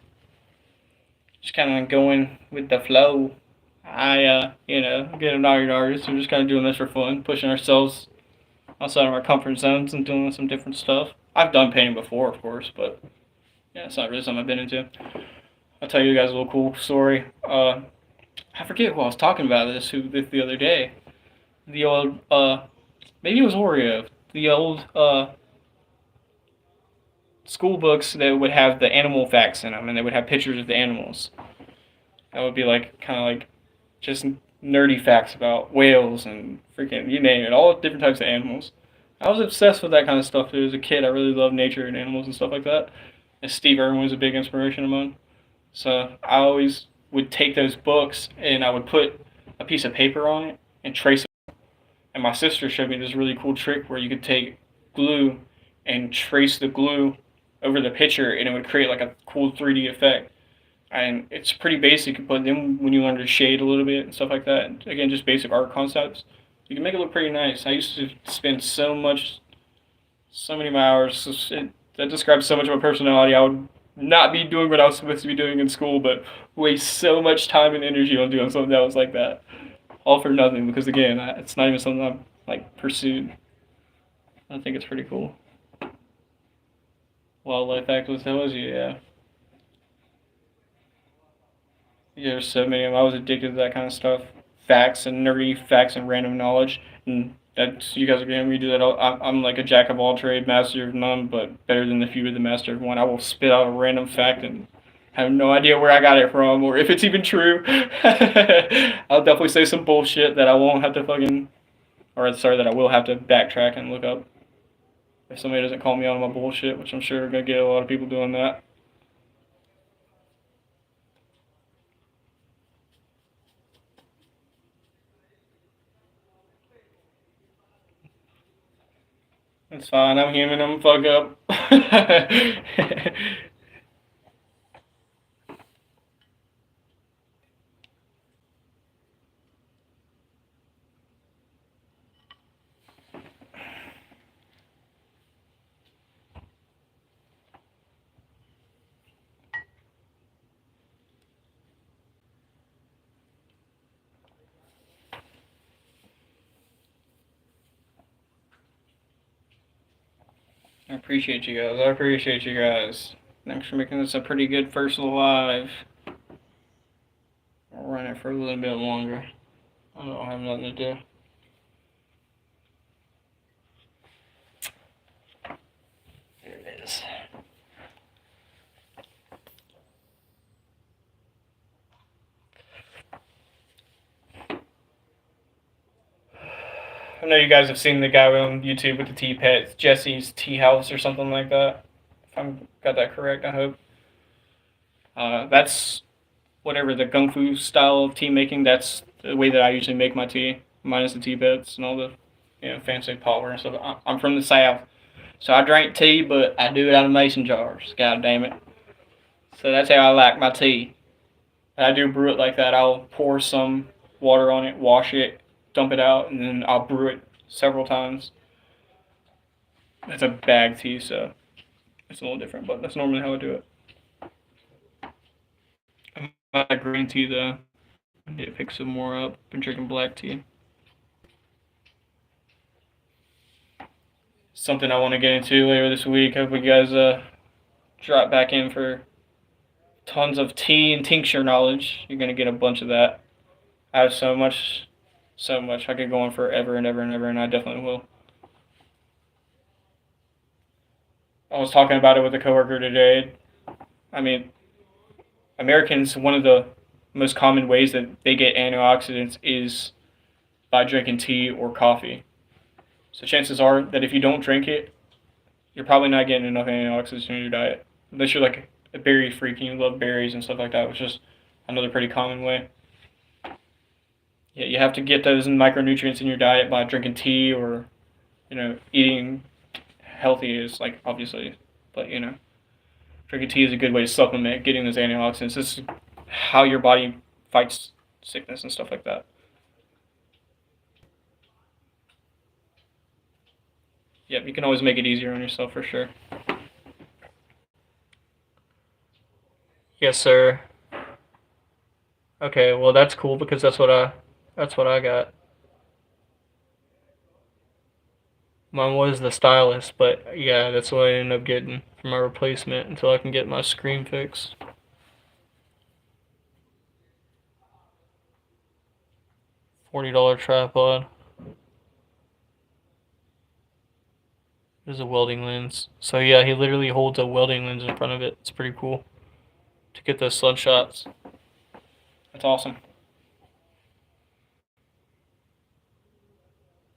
Just kind of going with the flow. Get a knowledge artist. We're just kind of doing this for fun, pushing ourselves outside of our comfort zones and doing some different stuff. I've done painting before, of course, but yeah, it's not really something I've been into. I'll tell you guys a little cool story. I forget who I was talking about the other day. The old, maybe it was Oreo. The old, school books that would have the animal facts in them, and they would have pictures of the animals. That would be like kind of like just nerdy facts about whales and freaking you name it, all different types of animals. I was obsessed with that kind of stuff as a kid. I really loved nature and animals and stuff like that. And Steve Irwin was a big inspiration of mine. So I always would take those books and I would put a piece of paper on it and trace it. And my sister showed me this really cool trick where you could take glue and trace the glue over the picture and it would create like a cool 3D effect. And it's pretty basic, but then when you learn to shade a little bit and stuff like that, again, just basic art concepts, you can make it look pretty nice. I used to spend so many of my hours. That describes so much of my personality. I would not be doing what I was supposed to be doing in school, but waste so much time and energy on doing something that was like that, all for nothing. Because again, it's not even something I'm like pursued. I think it's pretty cool. Wildlife activists, yeah. Yeah, there's so many of them. I was addicted to that kind of stuff. Facts and nerdy facts and random knowledge. And That's you guys are getting me to do that. I'm like a jack of all trade, master of none, but better than the few of the master of one. I will spit out a random fact and have no idea where I got it from or if it's even true. I'll definitely say some bullshit that I won't have to fucking, or sorry, that I will have to backtrack and look up if somebody doesn't call me out on my bullshit, which I'm sure we're gonna get a lot of people doing that. It's fine. I'm human. I'm fuck up. I appreciate you guys. I appreciate you guys. Thanks for making this a pretty good first live. I'll run it for a little bit longer. I don't have nothing to do. There it is. I know you guys have seen the guy on YouTube with the tea pets, Jesse's Tea House or something like that. If I got that correct, I hope. That's whatever the Kung Fu style of tea making. That's the way that I usually make my tea, minus the tea pets and all the fancy power and stuff. I'm from the South, so I drink tea, but I do it out of mason jars. God damn it! So that's how I like my tea. And I do brew it like that. I'll pour some water on it, wash it, dump it out, and then I'll brew it several times. It's a bag tea, so it's a little different, but that's normally how I do it. I'm out of green tea though. I need to pick some more up. Been drinking black tea. Something I want to get into later this week. Hope you guys drop back in for tons of tea and tincture knowledge. You're gonna get a bunch of that. I have so much. I could go on forever and ever and ever, and I definitely will. I was talking about it with a coworker today. I mean, Americans, one of the most common ways that they get antioxidants is by drinking tea or coffee. So chances are that if you don't drink it, you're probably not getting enough antioxidants in your diet. Unless you're like a berry freak and you love berries and stuff like that, which is another pretty common way. Yeah, you have to get those micronutrients in your diet by drinking tea or, eating healthy is like obviously, but drinking tea is a good way to supplement getting those antioxidants. This is how your body fights sickness and stuff like that. Yep, you can always make it easier on yourself for sure. Yes, sir. Okay, well that's cool because that's what I got. Mine was the stylus, but yeah, that's what I ended up getting for my replacement until I can get my screen fixed. $40 tripod. There's a welding lens. So yeah, he literally holds a welding lens in front of it. It's pretty cool to get those slingshots. That's awesome.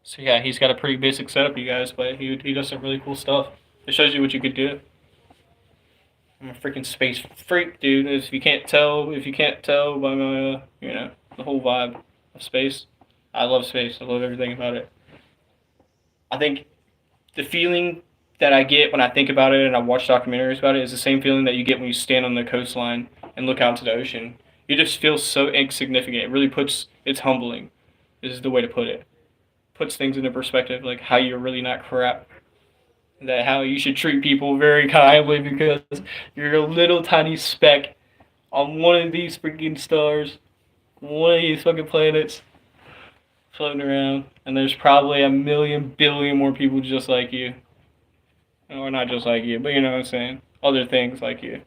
So yeah, he's got a pretty basic setup, you guys, but he does some really cool stuff. It shows you what you could do. I'm a freaking space freak, dude. If you can't tell by my the whole vibe of space, I love space. I love everything about it. I think the feeling that I get when I think about it and I watch documentaries about it is the same feeling that you get when you stand on the coastline and look out to the ocean. You just feel so insignificant. It really it's humbling, is the way to put it. Puts things into perspective, like how you're really not crap. That how you should treat people very kindly because you're a little tiny speck on one of these freaking stars, one of these fucking planets floating around, and there's probably a million billion more people just like you. Or not just like you, but you know what I'm saying. Other things like you.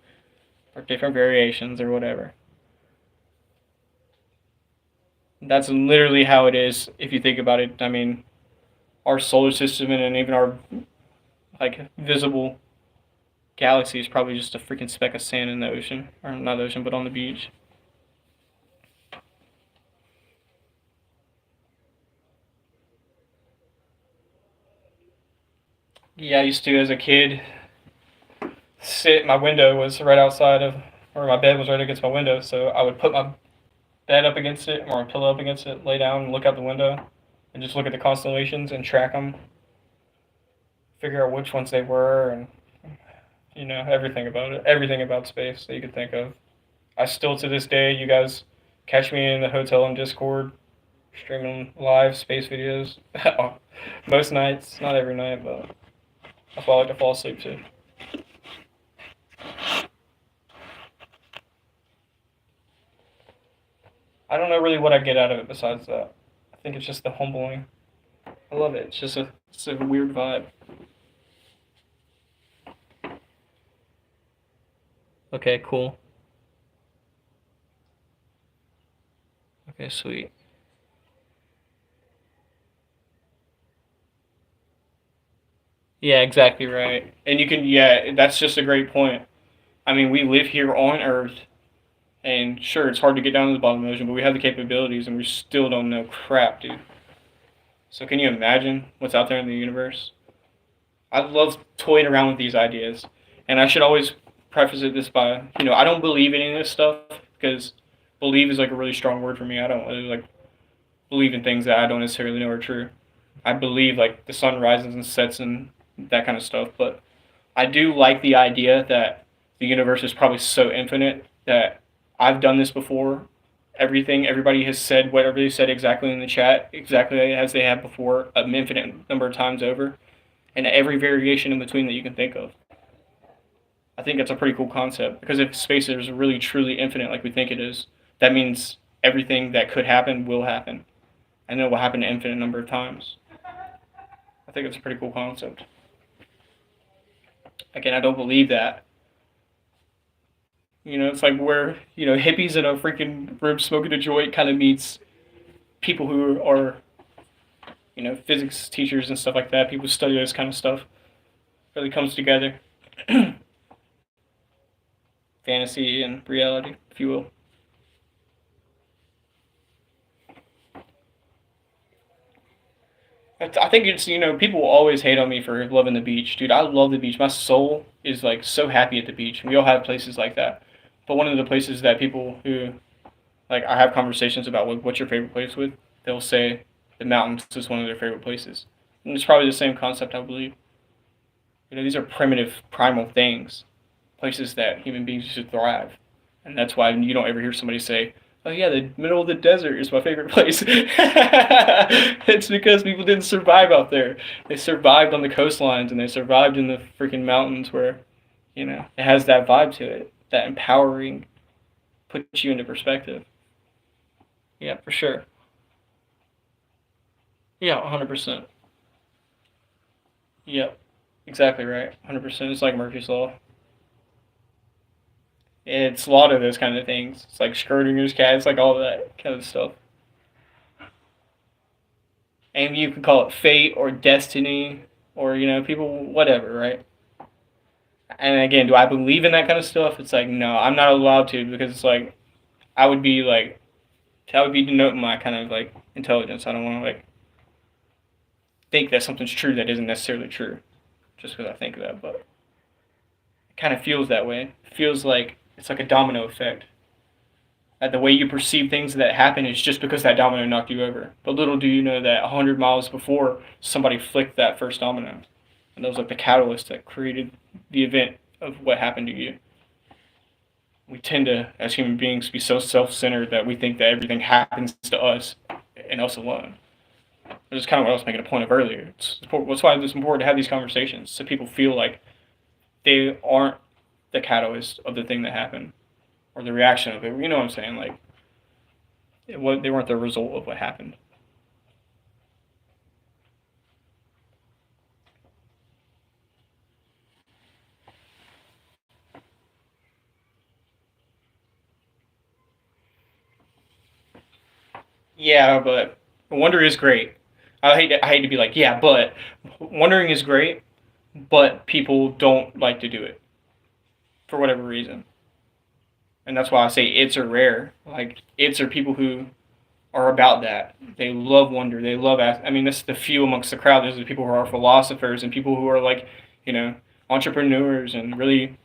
Or different variations or whatever. That's literally how it is if you think about it. I mean, our solar system and even our like visible galaxy is probably just a freaking speck of sand in the ocean, or not the ocean, but on the beach. Yeah, I used to as a kid sit. My window was right outside of, or my bed was right against my window, so I would put my bed up against it or my pillow up against it, lay down and look out the window, and just look at the constellations and track them, figure out which ones they were, and everything about it, everything about space that you could think of. I still to this day, you guys catch me in the hotel on Discord streaming live space videos most nights, not every night, but that's why I like to fall asleep too. I don't know really what I get out of it besides that. I think it's just the humbling. I love it. It's a weird vibe. Okay, cool. Okay, sweet. Yeah, exactly right. And you can, yeah, that's just a great point. I mean, we live here on Earth, and sure, it's hard to get down to the bottom of the ocean, but we have the capabilities, and we still don't know crap, dude. So can you imagine what's out there in the universe? I love toying around with these ideas, and I should always preface it this by, I don't believe in any of this stuff because believe is like a really strong word for me. I don't really like believe in things that I don't necessarily know are true. I believe like the sun rises and sets and that kind of stuff, but I do like the idea that the universe is probably so infinite that I've done this before. Everybody has said whatever they said exactly in the chat, exactly as they have before, an infinite number of times over, and every variation in between that you can think of. I think that's a pretty cool concept because if space is really truly infinite like we think it is, that means everything that could happen will happen, and it will happen an infinite number of times. I think it's a pretty cool concept. Again, I don't believe that. It's like where hippies in a freaking room smoking a joint kind of meets people who are physics teachers and stuff like that. People who study this kind of stuff. Really comes together. Fantasy and reality, if you will. I think it's people will always hate on me for loving the beach, dude. I love the beach. My soul is like so happy at the beach. We all have places like that, but one of the places that people who like I have conversations about what's your favorite place with, they'll say the mountains is one of their favorite places, and it's probably the same concept I believe. These are primitive, primal things, places that human beings should thrive, and that's why you don't ever hear somebody say, "Oh yeah, the middle of the desert is my favorite place." It's because people didn't survive out there. They survived on the coastlines and they survived in the freaking mountains where, it has that vibe to it, that empowering, puts you into perspective. Yeah, for sure. Yeah, 100%. Yep, exactly right. 100%. It's like Murphy's Law. It's a lot of those kind of things. It's like Schrodinger's cat. It's like all that kind of stuff. And you can call it fate or destiny or people whatever, right? And again, do I believe in that kind of stuff? It's like no, I'm not allowed to because it's like I would be like that would be denoting my kind of like intelligence. I don't want to like think that something's true that isn't necessarily true just because I think that, but it kind of feels that way. It feels like it's like a domino effect. That the way you perceive things that happen is just because that domino knocked you over. But little do you know that 100 miles before, somebody flicked that first domino. And that was like the catalyst that created the event of what happened to you. We tend to, as human beings, be so self-centered that we think that everything happens to us and us alone. Which is kind of what I was making a point of earlier. That's why it's important to have these conversations so people feel like they aren't the catalyst of the thing that happened or the reaction of it. You know what I'm saying? Like, they weren't the result of what happened. Yeah, but wonder is great. I hate to be like, yeah, but wondering is great, but people don't like to do it for whatever reason. And that's why I say its are rare. Like its are people who are about that. They love wonder. They love. I mean, this is the few amongst the crowd. There's the people who are philosophers and people who are like, you know, entrepreneurs and really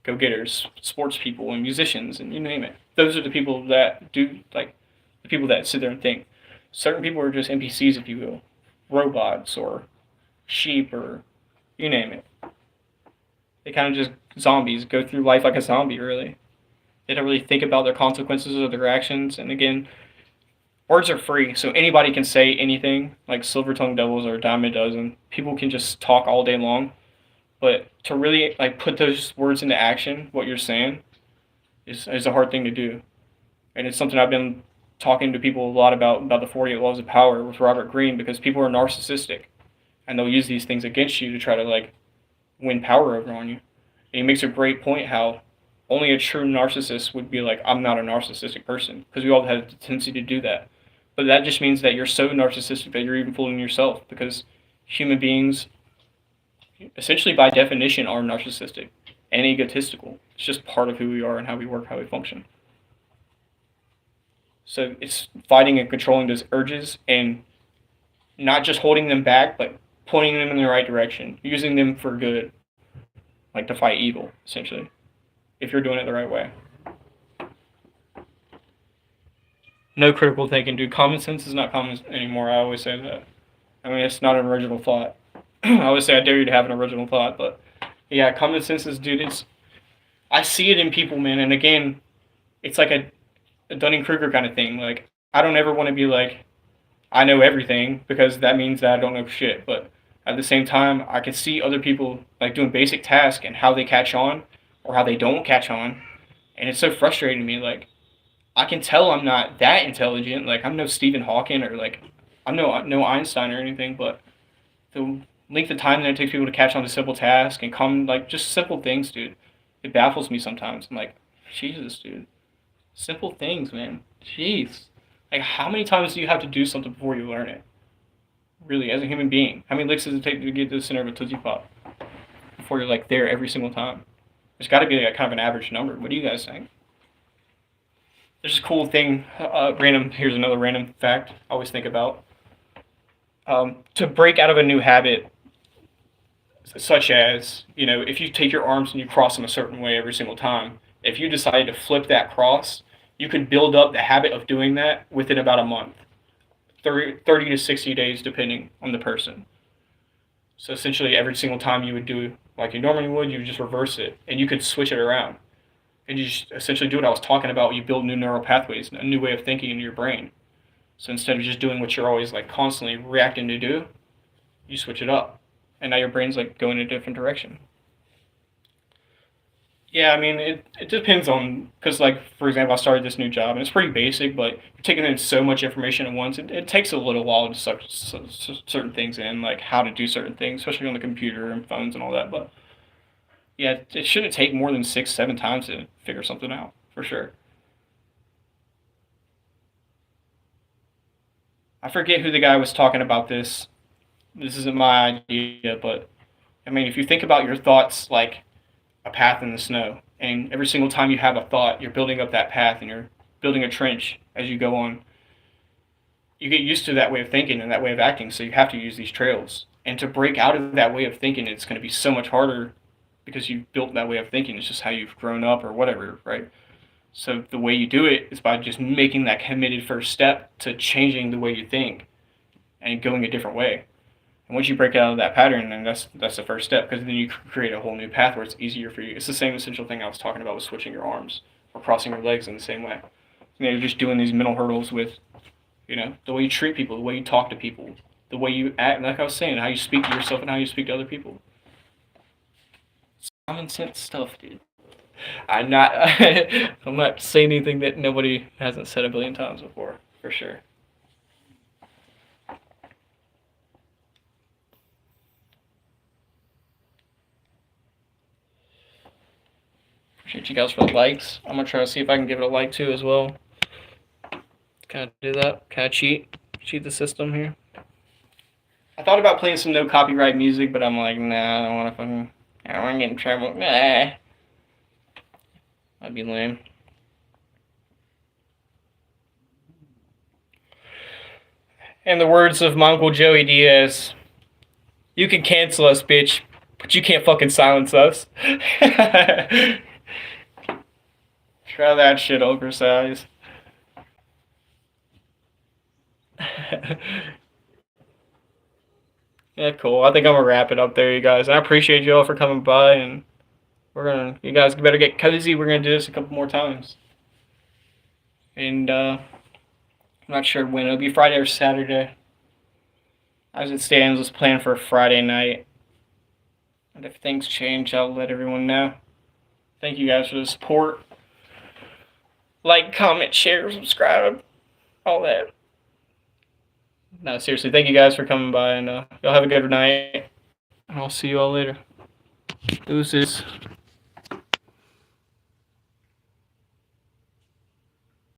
go-getters, sports people and musicians and you name it. Those are the people that do like the people that sit there and think. Certain people are just NPCs, if you will, robots or sheep or you name it. They kind of just zombies go through life like a zombie. Really, they don't really think about their consequences of their actions. And again, words are free, so anybody can say anything. Like silver tongued devils or a dime a dozen. People can just talk all day long, but to really like put those words into action, what you're saying, is a hard thing to do. And it's something I've been talking to people a lot about the 48 Laws of Power with Robert Greene because people are narcissistic, and they'll use these things against you to try to like win power over on you. And he makes a great point how only a true narcissist would be like, I'm not a narcissistic person, because we all have the tendency to do that. But that just means that you're so narcissistic that you're even fooling yourself, because human beings, essentially by definition, are narcissistic and egotistical. It's just part of who we are and how we work, how we function. So it's fighting and controlling those urges and not just holding them back, but pointing them in the right direction, using them for good, like to fight evil, essentially, if you're doing it the right way. No critical thinking, dude. Common sense is not common anymore. I always say that. I mean, it's not an original thought. I always say I dare you to have an original thought, but yeah, common sense is, dude. I see it in people, man. And again, it's like a Dunning-Kruger kind of thing. Like, I don't ever want to be like, I know everything, because that means that I don't know shit. But at the same time, I can see other people like doing basic tasks and how they catch on or how they don't catch on, and it's so frustrating to me. Like, I can tell I'm not that intelligent. Like, I'm no Stephen Hawking or like I'm no Einstein or anything. But the length of time that it takes people to catch on to simple tasks and come like just simple things, dude, it baffles me sometimes. I'm like, Jesus, dude, simple things, man. Jeez, like how many times do you have to do something before you learn it? Really, as a human being, how many licks does it take to get to the center of a Tootsie Pop before you're like there every single time? There's got to be like kind of an average number. What do you guys think? There's a cool thing. Random. Here's another random fact I always think about. To break out of a new habit, such as, you know, if you take your arms and you cross them a certain way every single time, if you decided to flip that cross, you could build up the habit of doing that within about a month, 30 to 60 days, depending on the person. So essentially, every single time you would do like you normally would, you would just reverse it, and you could switch it around. And you just essentially do what I was talking about. You build new neural pathways, a new way of thinking in your brain. So instead of just doing what you're always like constantly reacting to do, you switch it up, and now your brain's like going in a different direction. Yeah, I mean, it depends on, because like for example, I started this new job and it's pretty basic, but you're taking in so much information at once. It takes a little while to suck certain things in, like how to do certain things, especially on the computer and phones and all that. But yeah, it shouldn't take more than 6, 7 times to figure something out for sure. I forget who the guy was talking about this. This isn't my idea, but I mean, if you think about your thoughts like a path in the snow, and every single time you have a thought, you're building up that path and you're building a trench as you go on. You get used to that way of thinking and that way of acting, so you have to use these trails. And to break out of that way of thinking, it's going to be so much harder because you've built that way of thinking. It's just how you've grown up or whatever, right? So the way you do it is by just making that committed first step to changing the way you think and going a different way. And once you break out of that pattern, then that's the first step, because then you create a whole new path where it's easier for you. It's the same essential thing I was talking about with switching your arms or crossing your legs in the same way. You know, you're just doing these mental hurdles with, you know, the way you treat people, the way you talk to people, the way you act, like I was saying, how you speak to yourself and how you speak to other people. It's common sense stuff, dude. I'm not I'm not saying anything that nobody hasn't said a billion times before, for sure. Appreciate you guys for the likes. I'm gonna try to see if I can give it a like too as well. Can I do that? Can I cheat the system here? I thought about playing some no copyright music, but I'm like, nah, I don't want to fucking, I don't want to get in trouble. Nah. That'd be lame. In the words of my Uncle Joey Diaz, you can cancel us, bitch, but you can't fucking silence us. Try that shit, oversized. Yeah, cool. I think I'm gonna wrap it up there, you guys. I appreciate you all for coming by, and you guys better get cozy. We're gonna do this a couple more times. And, I'm not sure when. It'll be Friday or Saturday. As it stands, let's plan for Friday night. And if things change, I'll let everyone know. Thank you guys for the support. Like, comment, share, subscribe, all that. No, seriously, thank you guys for coming by, and y'all have a good night. And I'll see you all later. Deuces.